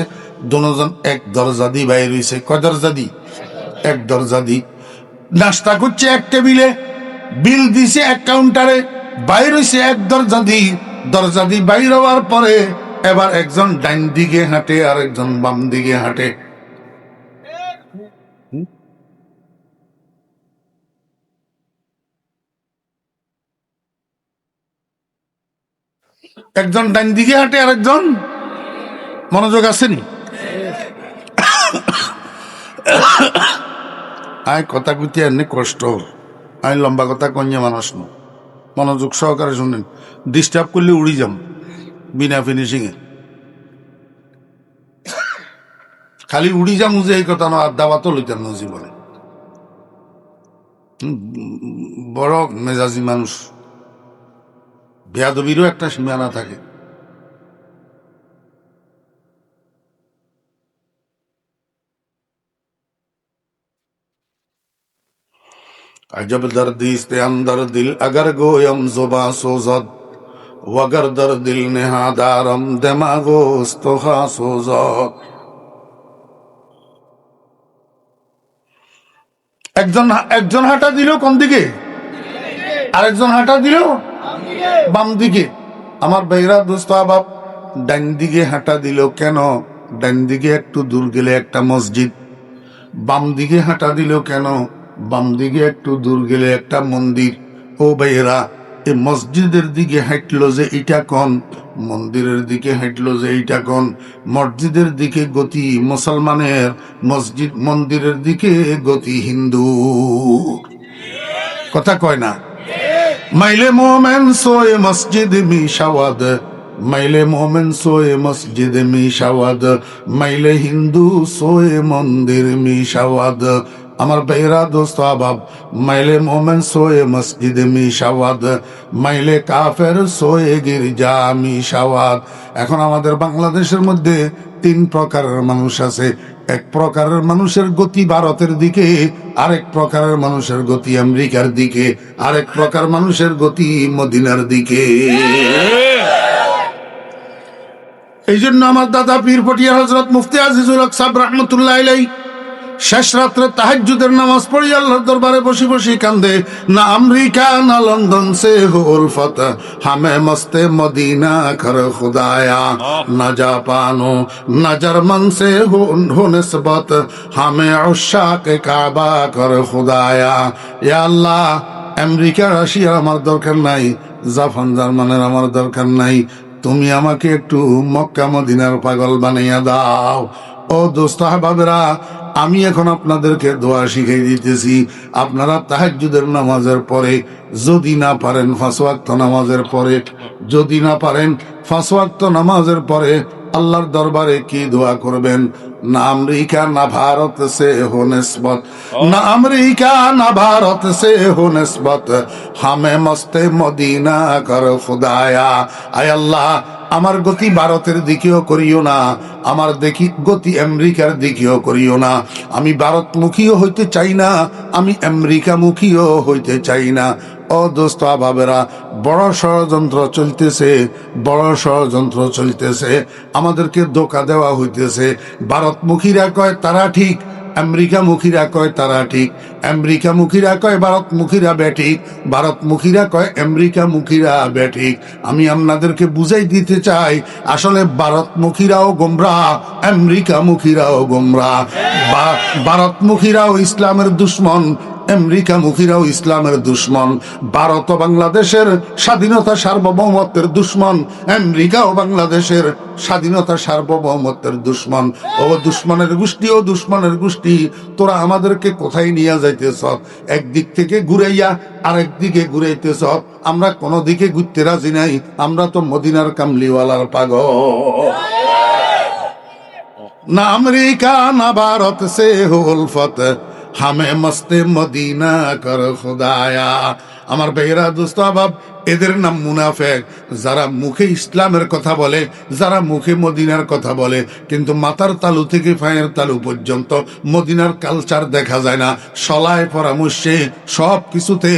দুজন এক দরজা দি বাইর হয়েছে। কয় দরজা দি? এক দরজা দি। নাস্তা করছে এক টেবিলে, বিল দিছে এক কাউন্টারে, বাইর হয়েছে এক দরজা দি। দরজা দিয়ে বাইর হওয়ার পরে এবার একজন ডাইন দিকে হাঁটে আর একজন বাম দিকে হাঁটে। একজন ডাইন দিকে হাঁটে আর একজন, মনোযোগ আসেনি? আয় কথা কইতে এনে কষ্ট, আমি লম্বা কথা কন্যা মানুষ ন, মনোযোগ সহকারে শুনেন। ডিস্টার্ব করলে উড়ি যাম বিনা ফিনিশিং এ, খালি উড়ি যাম যে এই কথা না, আর দাওয়াত লইতাম না জীবনে। বড় মেজাজি মানুষ, বেয়াদবিরও একটা সীমানা থাকে। अजब दर्द इसते अंदर दिल अगर गोयम जुबा सोजद वगर दर दिल नेहादारम दिमागोस्तोहा सोजद। একজন হাঁটা দিল কোন দিকে, আরেকজন হাঁটা দিল বাম দিকে। আমার ভাইরা দোস্ত আবাব, ডান দিকে হাঁটা দিল কেন? ডান দিকে একটু দূর গেলে একটা মসজিদ। বাম দিকে হাঁটা দিল কেন? বাম দিকে একটু দূর গেলে একটা মন্দির। ও ভাইয়েরা, এই মসজিদের দিকে হাঁটলো যে এটা কোন, মন্দিরের দিকে হাঁটলো যে এইটা কোন। মসজিদের দিকে গতি মুসলমানের, মসজিদ মন্দিরের দিকে গতি হিন্দু। কথা কয় না? মাইলে মোমেন সোয়ে মসজিদ মি শাওয়াদ, মাইলে মোমেন সোয়ে মসজিদ মি শাওয়াদ, মাইলে হিন্দু সোয়ে মন্দির মি শাওয়াদ। আমার ভাইরা দোস্ত আবাব, মাইলে মোমেন সোয়ে মসজিদ মি শাওয়াদ, মাইলে কাফের সোয়ে গির্জা মি শাওয়াদ। এখন আমাদের বাংলাদেশের মধ্যে তিন প্রকারের মানুষ আছে। এক প্রকারের মানুষের গতি ভারতের দিকে, আরেক প্রকারের মানুষের গতি আমেরিকার দিকে, আরেক প্রকার মানুষের গতি মদিনার দিকে। এই জন্য আমার দাদা পীর পটিয়া হযরত মুফতি আজিজুল হক সাহেব রহমতুল্লাহ আলাইহি শেষ রাত্রে তাহাজ্জুদের নামাজ পড়ি আল্লাহর দরবারে বসে বসে কান্দে, না আমেরিকা না লন্ডন সে হো উলফত, হামে মস্তে মদিনা কর খুদায়া, না জাপানো না জার্মান সে হো নিসবত, হামে উশাক কাবা কর খুদায়া। ইয়া আল্লাহ, আমেরিকা রাশিয়ার আমার দরকার নাই, জাপান জার্মানের আমার দরকার নাই, তুমি আমাকে একটু মক্কা মদিনার পাগল বানাইয়া দাও। ও দোস্ত আহবাবেরা, আমি এখন আপনাদেরকে দোয়া শিখিয়ে দিতেছি। আপনারা তাহাজ্জুদের নামাজের পরে যদি না পারেন 5 ওয়াক্ত নামাজের পরে, যদি না পারেন 5 ওয়াক্ত নামাজের পরে আল্লাহর দরবারে কি দোয়া করবেন? না আমেরিকা না ভারত সে হো নিসবত, না আমেরিকা না ভারত সে হো নিসবত, হামে মস্তে মদিনা কর খুদায়া। আয় আল্লাহ, আমার গতি ভারতের দিকেও করিও না, আমার গতি আমেরিকার দিকেও করিও না। আমি ভারতমুখীও হইতে চাই না, আমি আমেরিকামুখীও হইতে চাই না। ও দোস্ত বাবেরা, বড় ষড়যন্ত্র চলতেছে, বড় ষড়যন্ত্র চলতেছে, আমাদেরকে ধোঁকা দেওয়া হইতেছে। ভারতমুখীরা কয় তারা ঠিক, আমেরিকামুখীরা কয় তারা ঠিক, আমেরিকামুখীরা কয় ভারতমুখীরা বেঠিক, ভারতমুখীরা কয় আমেরিকামুখীরা বেঠিক। আমি আপনাদেরকে বুঝাই দিতে চাই, আসলে ভারতমুখীরাও গোমরাহ, আমেরিকামুখীরাও গোমরাহ। ভারতমুখীরাও ইসলামের দুশ্মন, আমেরিকামুখীরাও ইসলামের দুশ্মন। ভারত ও বাংলাদেশের স্বাধীনতা সার্বভৌমত্বের দুশ্মন, আমেরিকা ও বাংলাদেশের স্বাধীনতা সার্বভৌমত্বের দুশ্মন। ও দুশ্মনের গোষ্ঠী, ও দুশ্মনের গোষ্ঠী, তোরা আমাদেরকে কোথায় নিয়ে যাইতেছ? একদিক থেকে ঘুরাইয়া আরেক দিকে ঘুরাইতেছ। আমরা কোনো দিকে ঘুরতে রাজি নাই, আমরা তো মদিনার কামলিওয়ালার পাগল। না আমেরিকা না ভারত সে হো উলফত, হামে মস্তে মদিনা কর খুদায়া। আমার ভাইয়েরা দোস্ত আহবাব, এদের নাম মুনাফেক। যারা মুখে ইসলামের কথা বলে, যারা মুখে মদিনার কথা বলে, কিন্তু মাথার তালু থেকে পায়ের তালু পর্যন্ত মদিনার কালচার দেখা যায় না। সলায় পরামর্শে সব কিছুতে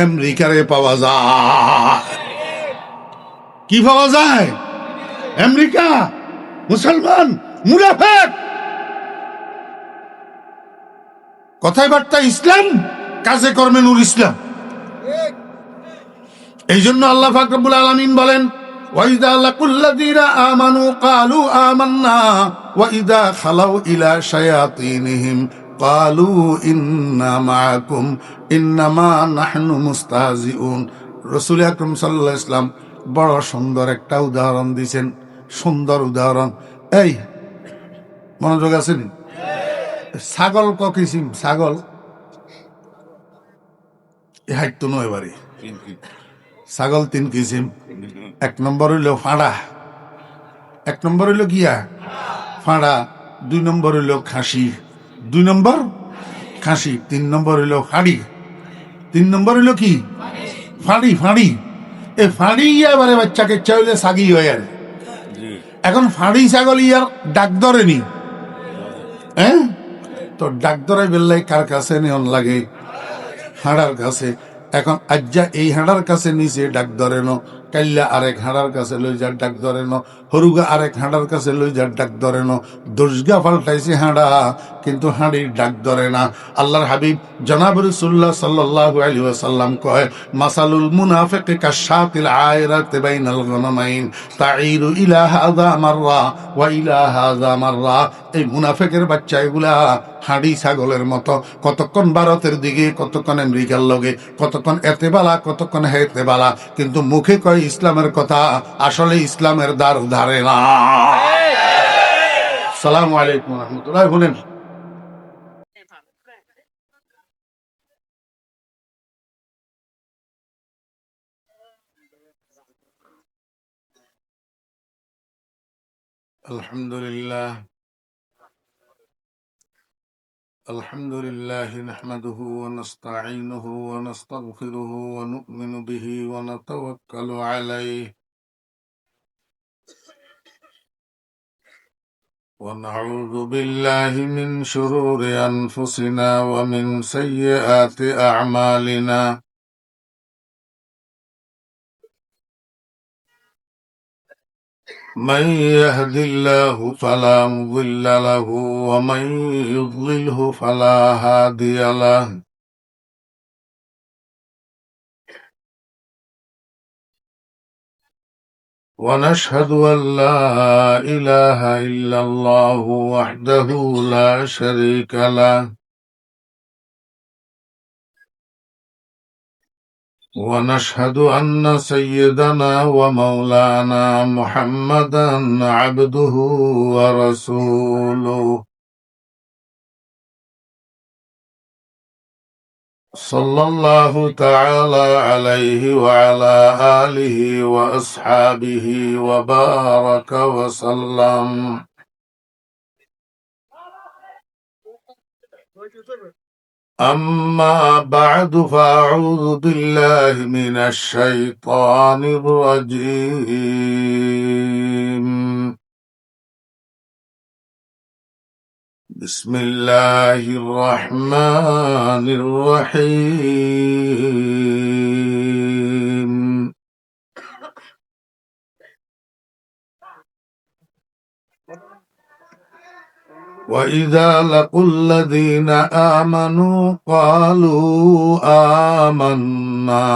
আমেরিকারে পাওয়া যায়। কি পাওয়া যায়? আমেরিকা, মুসলমান, মুনাফেক। কথায় বার্তা ইসলাম, কাজে কর্মে নূর ইসলাম। এই জন্য আল্লাহ পাক রব্বুল আলামিন বলেন, وإذا لقوا الذين آمنوا قالوا آمنا وإذا خلوا إلى شياطينهم قالوا إنا معكم إنما نحن مستهزئون। রাসূল আকরাম সাল্লাল্লাহু আলাইহি ওয়াসাল্লাম বড় সুন্দর একটা উদাহরণ দিয়েছেন, সুন্দর উদাহরণ। এই মনোযোগ আছেন? ছাগল ক কিসিম? ছাগল হাইতো নয় বাড়ি। ছাগল 3 কিসিম। 1 নম্বর হইল ফাঁড়া, 1 নম্বর হইল গিয়া ফাঁড়া, 2 নম্বর হইল খাসি, 2 নম্বর খাসি, 3 নম্বর হইল ফাঁড়ি, 3 নম্বর হইল কি? ফাঁড়ি। ফাঁড়ি এই ফাঁড়ি এবারে বাচ্চাকে চাইলে সাগি হয় আর। এখন ফাঁড়ি ছাগল ইয়ার ডাক ধরেনি, হ্যাঁ? তো ডাক ধরে বেললাই কার কাছে নেওয়ান লাগে? হাঁড়ার কাছে। এখন আজ্জা এই হাঁড়ার কাছে নিচে ডাক ধরে ন, কাল্লা আরেক হাঁড়ার কাছে লই যার ডাক ধরে ন, হরুগা আরেক হাঁড়ার কাছে লই যার ডাক ধরে ন। দোষগা পাল্টাইছে হাঁড়া, কিন্তু হাঁড়ির ডাক ধরে না। আল্লাহর হাবিব জনাব রাসূলুল্লাহ সাল্লাল্লাহু আলাইহি ওয়াসাল্লাম কয়, মাসালুল মুনাফিকি কাশাতিল আয়রাতি বাইনাল গনামাইন তাঈরু ইলা হাযা মাররা ওয়া ইলা হাযা মাররা। এই মুনাফিকের বাচ্চা এগুলা হাঁড়ি ছাগলের মতো, কতক্ষণ ভারতের দিকে, কতক্ষণ আমেরিকার লগে, কতক্ষণ এতে বালা, কতক্ষণ হেতে বালা, কিন্তু মুখে কয় ইসলামের কথা, আসলে ইসলামের দ্বার ধারে না। আসসালামু আলাইকুম ওয়া রাহমাতুল্লাহ। বলেন আলহামদুলিল্লাহ। الحمد لله نحمده ونستعينه ونستغفره ونؤمن به ونتوكل عليه ونعوذ بالله من شرور أنفسنا ومن سيئات أعمالنا من يهد الله فلا مضل له ومن يضلله فلا هادي له ونشهد أن لا إله إلا الله وحده لا شريك له ونشهد أن سيدنا ومولانا محمدا عبده ورسوله صلى الله تعالى عليه وعلى آله وأصحابه وبارك وسلم. أما بعد فأعوذ بالله من الشيطان الرجيم. بسم الله الرحمن الرحيم. وإذا لقوا الذين آمنوا قالوا آمنا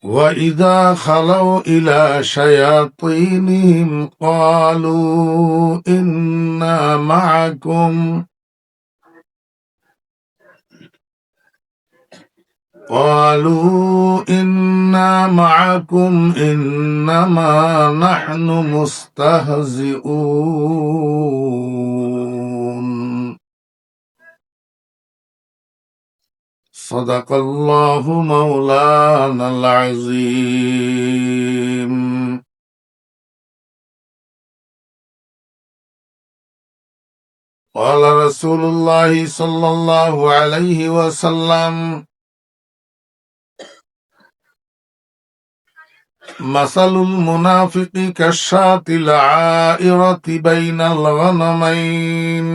وإذا خلوا إلى شياطينهم قالوا إنا معكم إنما نحن مستهزئون. صدق الله مولانا العظيم. قال رسول الله صلى الله عليه وسلم مثل المنافق كالشاة العائرة بين الغنمين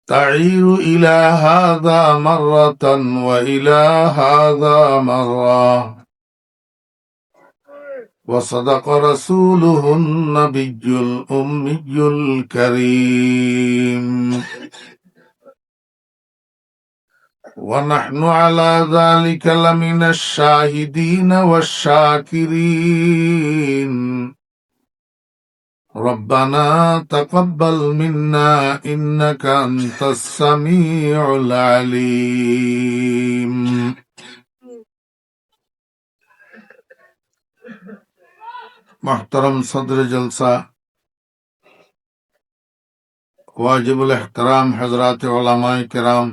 تعير إلى هذا مرة وإلى هذا مرة وصدق رسوله النبي الأمي الكريم. ونحن على ذلك لمن الشاهدين والشاكرين ربنا تقبل منا إنك أنت السميع العليم محترم صدر جلسہ واجب الاحترام حضرات علماء کرام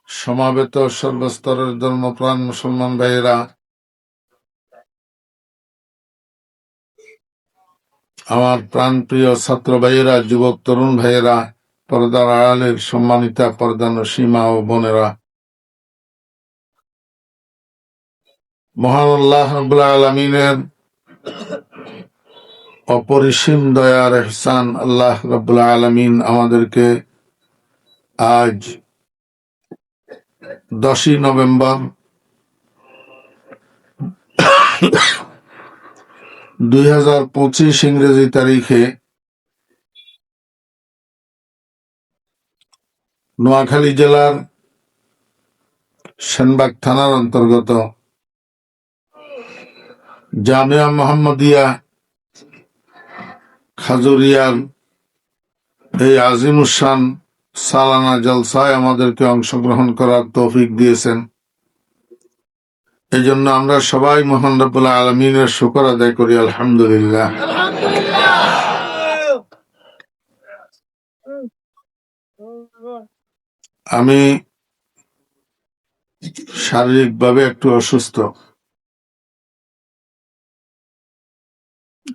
সমাবেত সর্বস্তরের ধর্মপ্রাণ মুসলমান ভাইয়েরা, আমার প্রাণপ্রিয় ছাত্র ভাইয়েরা, যুবক তরুণ ভাইয়েরা, পর্দার আড়ালের সম্মানিতা পর্দানসীমা ও বোনেরা, মহান আল্লাহ রাব্বুল আলামিনের অপরিসীম দয়ার ইহসান, আল্লাহ রাব্বুল আলামিন আমাদেরকে আজ 10ই নভেম্বর 2025 ইংরেজি তারিখে নোয়াখালী জেলার সেনবাগ থানার অন্তর্গত জামিয়া মোহাম্মদিয়া খাজুরিয়ার এই আজিমুসান সালানা জলসায় আমাদেরকে অংশগ্রহণ করার তৌফিক দিয়েছেন। এই জন্য আমরা সবাই মহান রব্বুল আলামিনের শুকর আদায় করি, আলহামদুলিল্লাহ। আমি শারীরিকভাবে একটু অসুস্থ।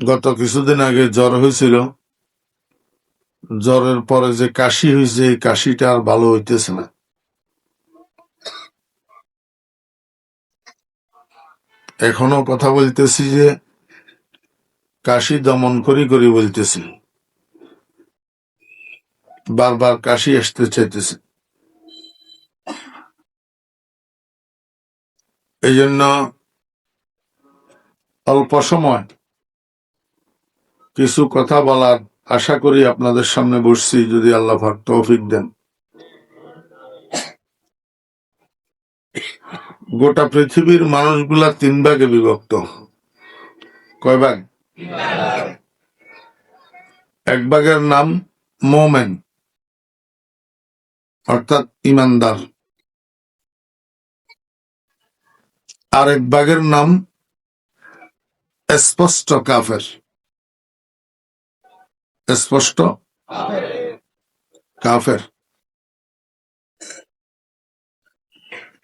গত কিছুদিন আগে জ্বর হয়েছিল, জ্বরের পরে যে কাশি হয়েছে, এই কাশিটা আর ভালো হইতেছে না। এখনো কথা বলতেছি যে কাশি দমন করি করি বলতেছি, বারবার কাশি আসতে চাইতেছে। এই জন্য অল্প সময় কিছু কথা বলার আশা করি আপনাদের সামনে বসছি, যদি আল্লাহ পাক তৌফিক দেন। গোটা পৃথিবীর মানুষগুলা 3 ভাগে বিভক্ত। কয় ভাগ? এক ভাগের নাম মোমেন, অর্থাৎ ইমানদার। আরেক ভাগের নাম স্পষ্ট কাফের। স্পষ্ট কাফের।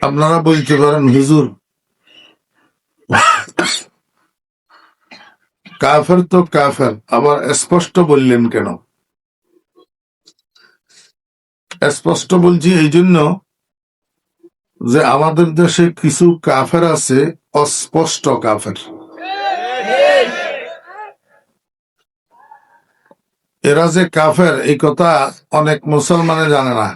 আপনারা বলতে পারেন, হুজুর কাফের তো কাফের, আবার স্পষ্ট বললেন কেন? স্পষ্ট বলছি এই জন্য যে আমাদের দেশে কিছু কাফের আছে অস্পষ্ট কাফের। এরা যে কাফের এই কথা অনেক মুসলমানে জানে না।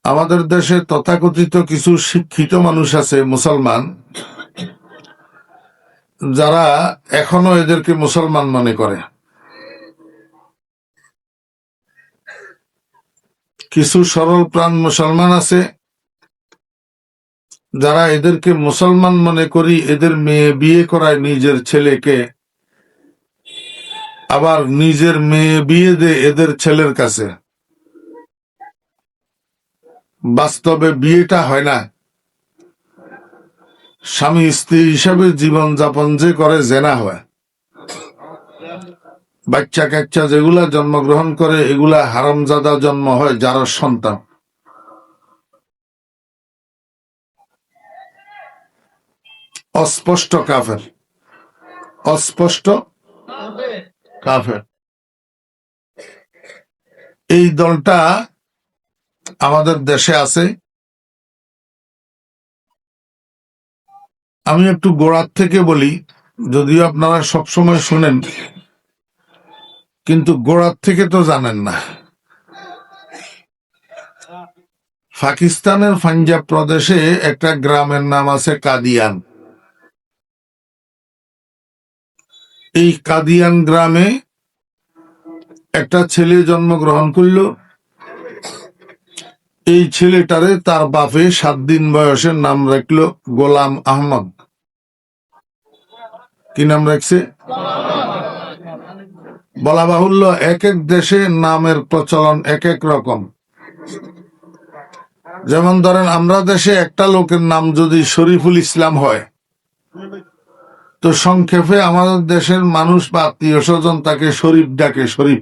আমাদের দেশে তথাকথিত কিছু শিক্ষিত মানুষ আছে মুসলমান, যারা এখনো এদেরকে মুসলমান মনে করে। কিছু সরল প্রাণ মুসলমান আছে যারা এদেরকে মুসলমান মনে করি, এদের মেয়ে বিয়ে করায় নিজের ছেলেকে, আবার নিজের মেয়ে বিয়ে দেয় এদের ছেলের কাছে। বাস্তবে বিয়েটা হয় না, স্বামী স্ত্রী হিসাবে জীবন যাপন যে করে জেনা হয়। বাচ্চা কাচ্চা যেগুলা জন্মগ্রহণ করে এগুলা হারামজাদা জন্ম হয়, যারা সন্তান। অস্পষ্ট কাফের। অস্পষ্ট কাফের। এই দলটা আমাদের দেশে আছে। আমি একটু গোড়ার থেকে বলি, যদিও আপনারা সবসময় শুনেন, কিন্তু গোড়ার থেকে তো জানেন না। পাকিস্তানের পাঞ্জাব প্রদেশে একটা গ্রামের নাম আছে কাদিয়ান। এই কাদিয়ান গ্রামে একটা ছেলে জন্মগ্রহণ করল। এই ছেলেটারে তার বাপে 7 দিন বয়সের নাম রাখলো গোলাম আহমদ। কি নাম রাখছে? বলা বাহুল্য, এক এক দেশে নামের প্রচলন এক এক রকম। যেমন ধরেন, আমরা দেশে একটা লোকের নাম যদি শরীফুল ইসলাম হয়, তো সংক্ষেপে আমাদের দেশের মানুষ বা আত্মীয় স্বজন তাকে শরীফ ডাকে। শরীফ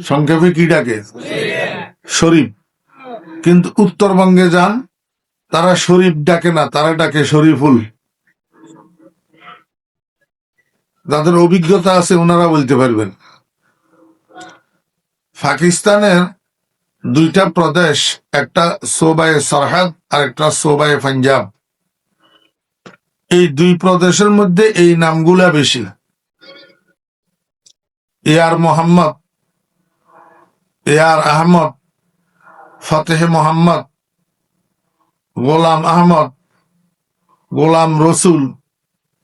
সংক্ষেপে কি ডাকে? শরীফ। কিন্তু উত্তরবঙ্গে যান, তারা শরীফ ডাকে না, তারা ডাকে শরীফুল। যাদের অভিজ্ঞতা আছে ওনারা বলতে পারবেন। পাকিস্তানের 2টা প্রদেশ, একটা সোবায়ে সরহাদ আর একটা সোবায়ে পাঞ্জাব। এই 2 প্রদেশের মধ্যে এই নামগুলা বেশি। এয়ার মোহাম্মদ, এয়ার আহমদ, ফতেহ মোহাম্মদ, গোলাম আহমদ, গোলাম রসুল,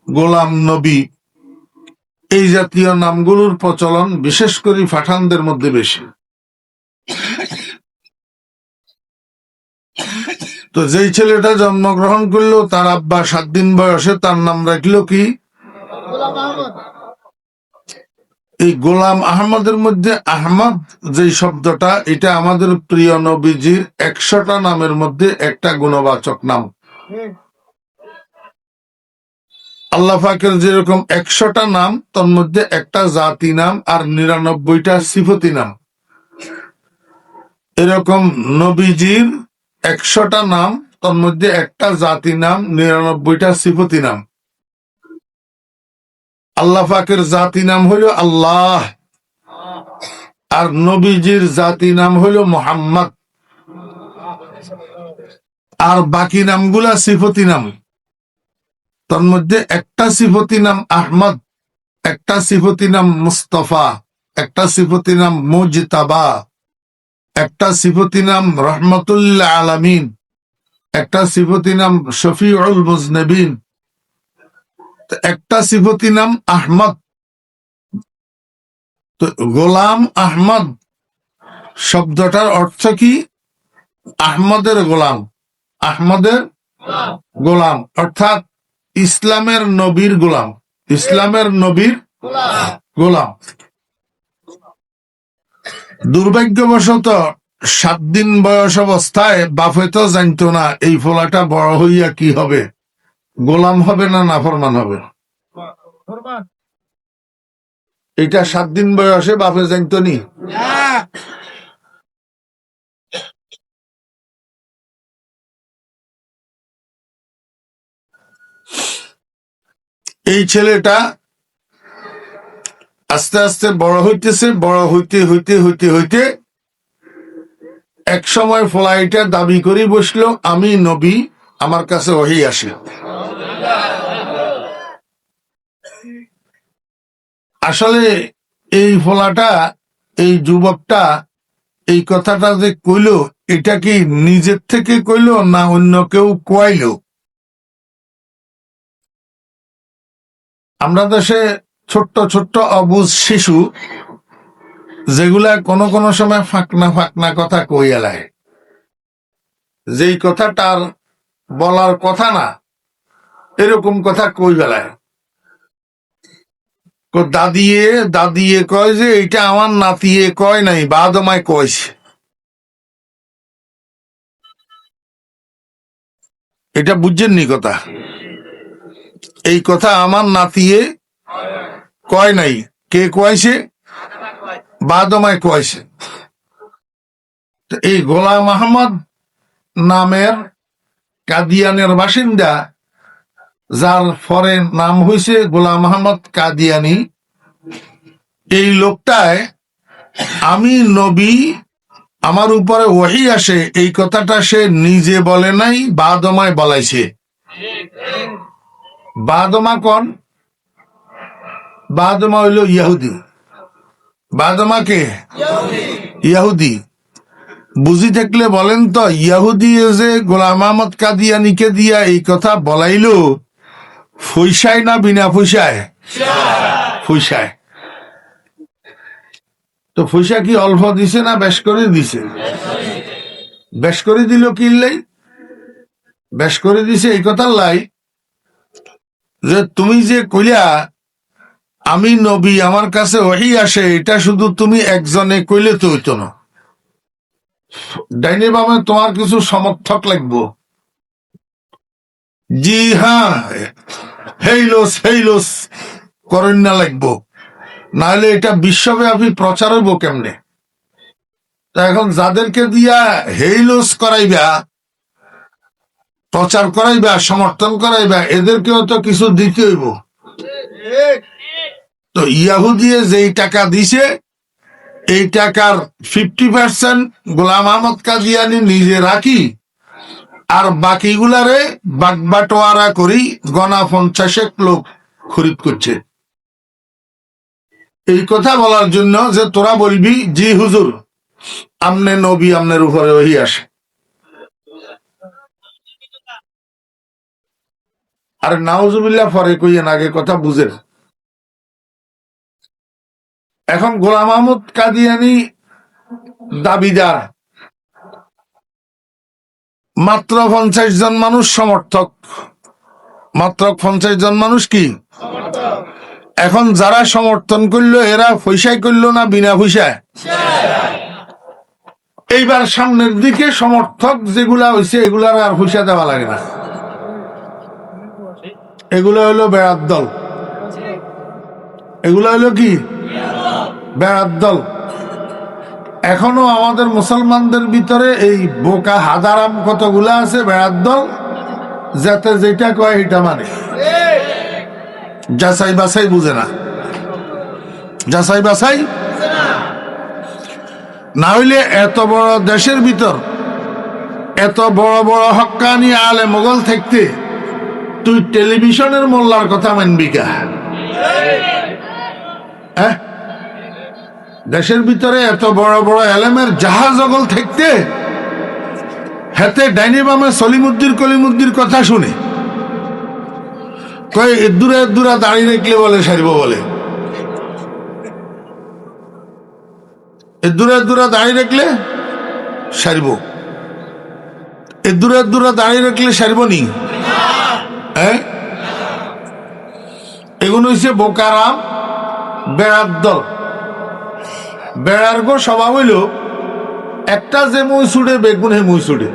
গোলাম নবী, এই জাতীয় নামগুলোর প্রচলন বিশেষ করে পাঠানদের মধ্যে বেশি। তো যেই ছেলেটা জন্মগ্রহণ করলো, তার আব্বা 7 দিন বয়সে তার নাম রাখলো কি? এই গোলাম আহমদের মধ্যে আহমদ যে শব্দটা, এটা আমাদের প্রিয় নবীজির 100টা নামের মধ্যে একটা গুণবাচক নাম। আল্লাহ পাকের যেরকম 100টা নাম, তার মধ্যে একটা জাতি নাম আর 99টা সিফতি নাম। এরকম নবীজির 100টা নাম, তার মধ্যে একটা জাতি নাম, 99টা সিফতি নাম। আল্লাহ পাকের জাতি নাম হইল আল্লাহ, আর নবীজির জাতি নাম হইল মোহাম্মদ, আর বাকি নামগুলা সিফতি নাম। তার মধ্যে একটা সিফতি নাম আহমদ, একটা সিফতি নাম মুস্তফা, একটা সিফতি নাম মুজতাবা, একটা সিফতি নাম রহমতুল্লাহ আলামিন, একটা সিফতি নাম শফিউল মুজনবিন, একটা সিফতি নাম আহমদ। তো গোলাম আহমদ শব্দটার অর্থ কি? আহমদের গোলাম, আহমদের গোলাম, অর্থাৎ ইসলামের নবীর গোলাম, ইসলামের নবীর গোলাম। দুর্ভাগ্যবশত 7 দিন বয়স অবস্থায় বাপে তো জানতো না এই ফলাটা বড় হইয়া কি হবে, গোলাম হবে না নাফরমান হবে। এটা 7 দিন বয়সে বাপে জানতো নি। এই ছেলেটা আস্তে আস্তে বড় হইতেছে, বড় হইতে হইতে হইতে হইতে এক সময় ফলাইটা দাবি করে বসলো, আমি নবী, আমার কাছে ওহী আসে। আসলে এই ফলাটা, এই যুবকটা এই কথাটা যে কইলো, এটা কি নিজের থেকে কইলো না অন্য কেউ কইলো? আমরা দেশে ছোট্ট ছোট্ট অবুঝ শিশু, যেগুলা কোনো কোনো সময় ফাঁকনা ফাঁকনা কথা কই এলায়, যেই কথাটার বলার কথা না এরকম কথা কই বেলায়। দাদিয়ে দাদিয়ে কয় যে এটা আমার নাতিয়ে কয় নাই, বাদমায় কয়ছে। এটা বুঝছেননি কথা? এই কথা আমার নাতিয়ে কয় নাই, কে কয়ছে? বাদমায় কয়ছে। এই গোলাম আহমদ নামের কাদিয়ানের বাসিন্দা, যার পরে নাম হয়েছে গোলাম আহমদ কাদিয়ানি, এই লোকটায় আমি নবী, আমার উপরে ওহী আসে, এই কথাটা সে নিজে বলে নাই, বাদমায় বলাইছে। বাদমা কোন? বাদমা হইল ইহুদি। বাদমা কে? ইহুদি। বুঝি থাকলে বলেন তো, ইহুদি যে গোলাম আহমদ কাদিয়ানিকে দিয়া এই কথা বলাইলো, পয়সায় না বিনা পয়সায়? পয়সায়। তো পয়সা কি অল্প দিছে না বেশ করে দিছে? বেশ করে দিল কিনলেই বেশ করে দিছে এই কথার লাই যে তুমি যে কইলা আমি নবী, আমার কাছে ওহী আসে, এটা শুধু তুমি একজনে কইলে তো হইতো না, ডাইনে বামে তোমার কিছু সমর্থক লাগবো। জি হ্যাঁ, হেইলোস করেন না লাগবো, নাহলে এটা বিশ্বব্যাপী প্রচার হইব কেমনে? তা এখন যাদেরকে দিয়া হেইলোস করাইবা, প্রচার করাইবা, সমর্থন করাইবা, এদেরকেও তো কিছু দিতে হইব। তো ইয়াহুদিয়ে যেই টাকা দিছে এই টাকার 50% গোলাম আহমদ কাদিয়ানি নিজে রাখি, আর বাকিগুলারে বাগবাটোয়ারা করি গনা 50 লোক খরিদ করছে। এই কথা বলার জন্য যে তোরা বলবি জি হুজুর আমনে নবী, আমনের উপরে ওহী আসে। আর নাউজুবিল্লাহ পরে কইয়েন, আগে কথা বুঝেন। এখন গোলাম আহমদ কাদিয়ানি দাবিদার, মাত্র 50 জন মানুষ সমর্থক, মাত্র 50 জন মানুষ কি। এখন যারা সমর্থন করলো এরা পয়সায় করলো না বিনা পয়সায়? এইবার সামনের দিকে সমর্থক যেগুলা হয়েছে এগুলার আর পয়সা দেওয়া লাগে না, এগুলো হলো বেড়ার দল। এগুলো হলো কি? বেড়ার দল। এখনো আমাদের মুসলমানদের ভিতরে এই বোকা হাদারাম কতগুলা আছে বেড়ার দল, যাতে যেটা কয় এটা মানে, যাচাই বাছাই বুঝে না, যাচাই বাছাই না হইলে এত বড় দেশের ভিতর এত বড় বড় হক্কানি আলে মোগল থাকতে তুই টেলিভিশনের মোল্লার কথা মানবি কা? দেশের ভিতরে এত বড় বড় এলেমের জাহাজ জগল থাকতে হাতে ডাইনি বামে সলিমুদ্দির কলিমুদ্দির কথা শুনে কয় এদুরা এদুরা দাঁড়িয়ে রাখলে বলে সারিব, বলে এদুরা এদুরা দাঁড়িয়ে রাখলে সারিব, এদুরা এদুরা দাঁড়িয়ে রাখলে সারিব নি? হ্যাঁ, এগুলো হচ্ছে বোকারাম বেড়ার দল। বেড়ার গো স্বভাব হইল একটা যে মুই ছুড়ে বেগুন হে মুই ছুড়ে।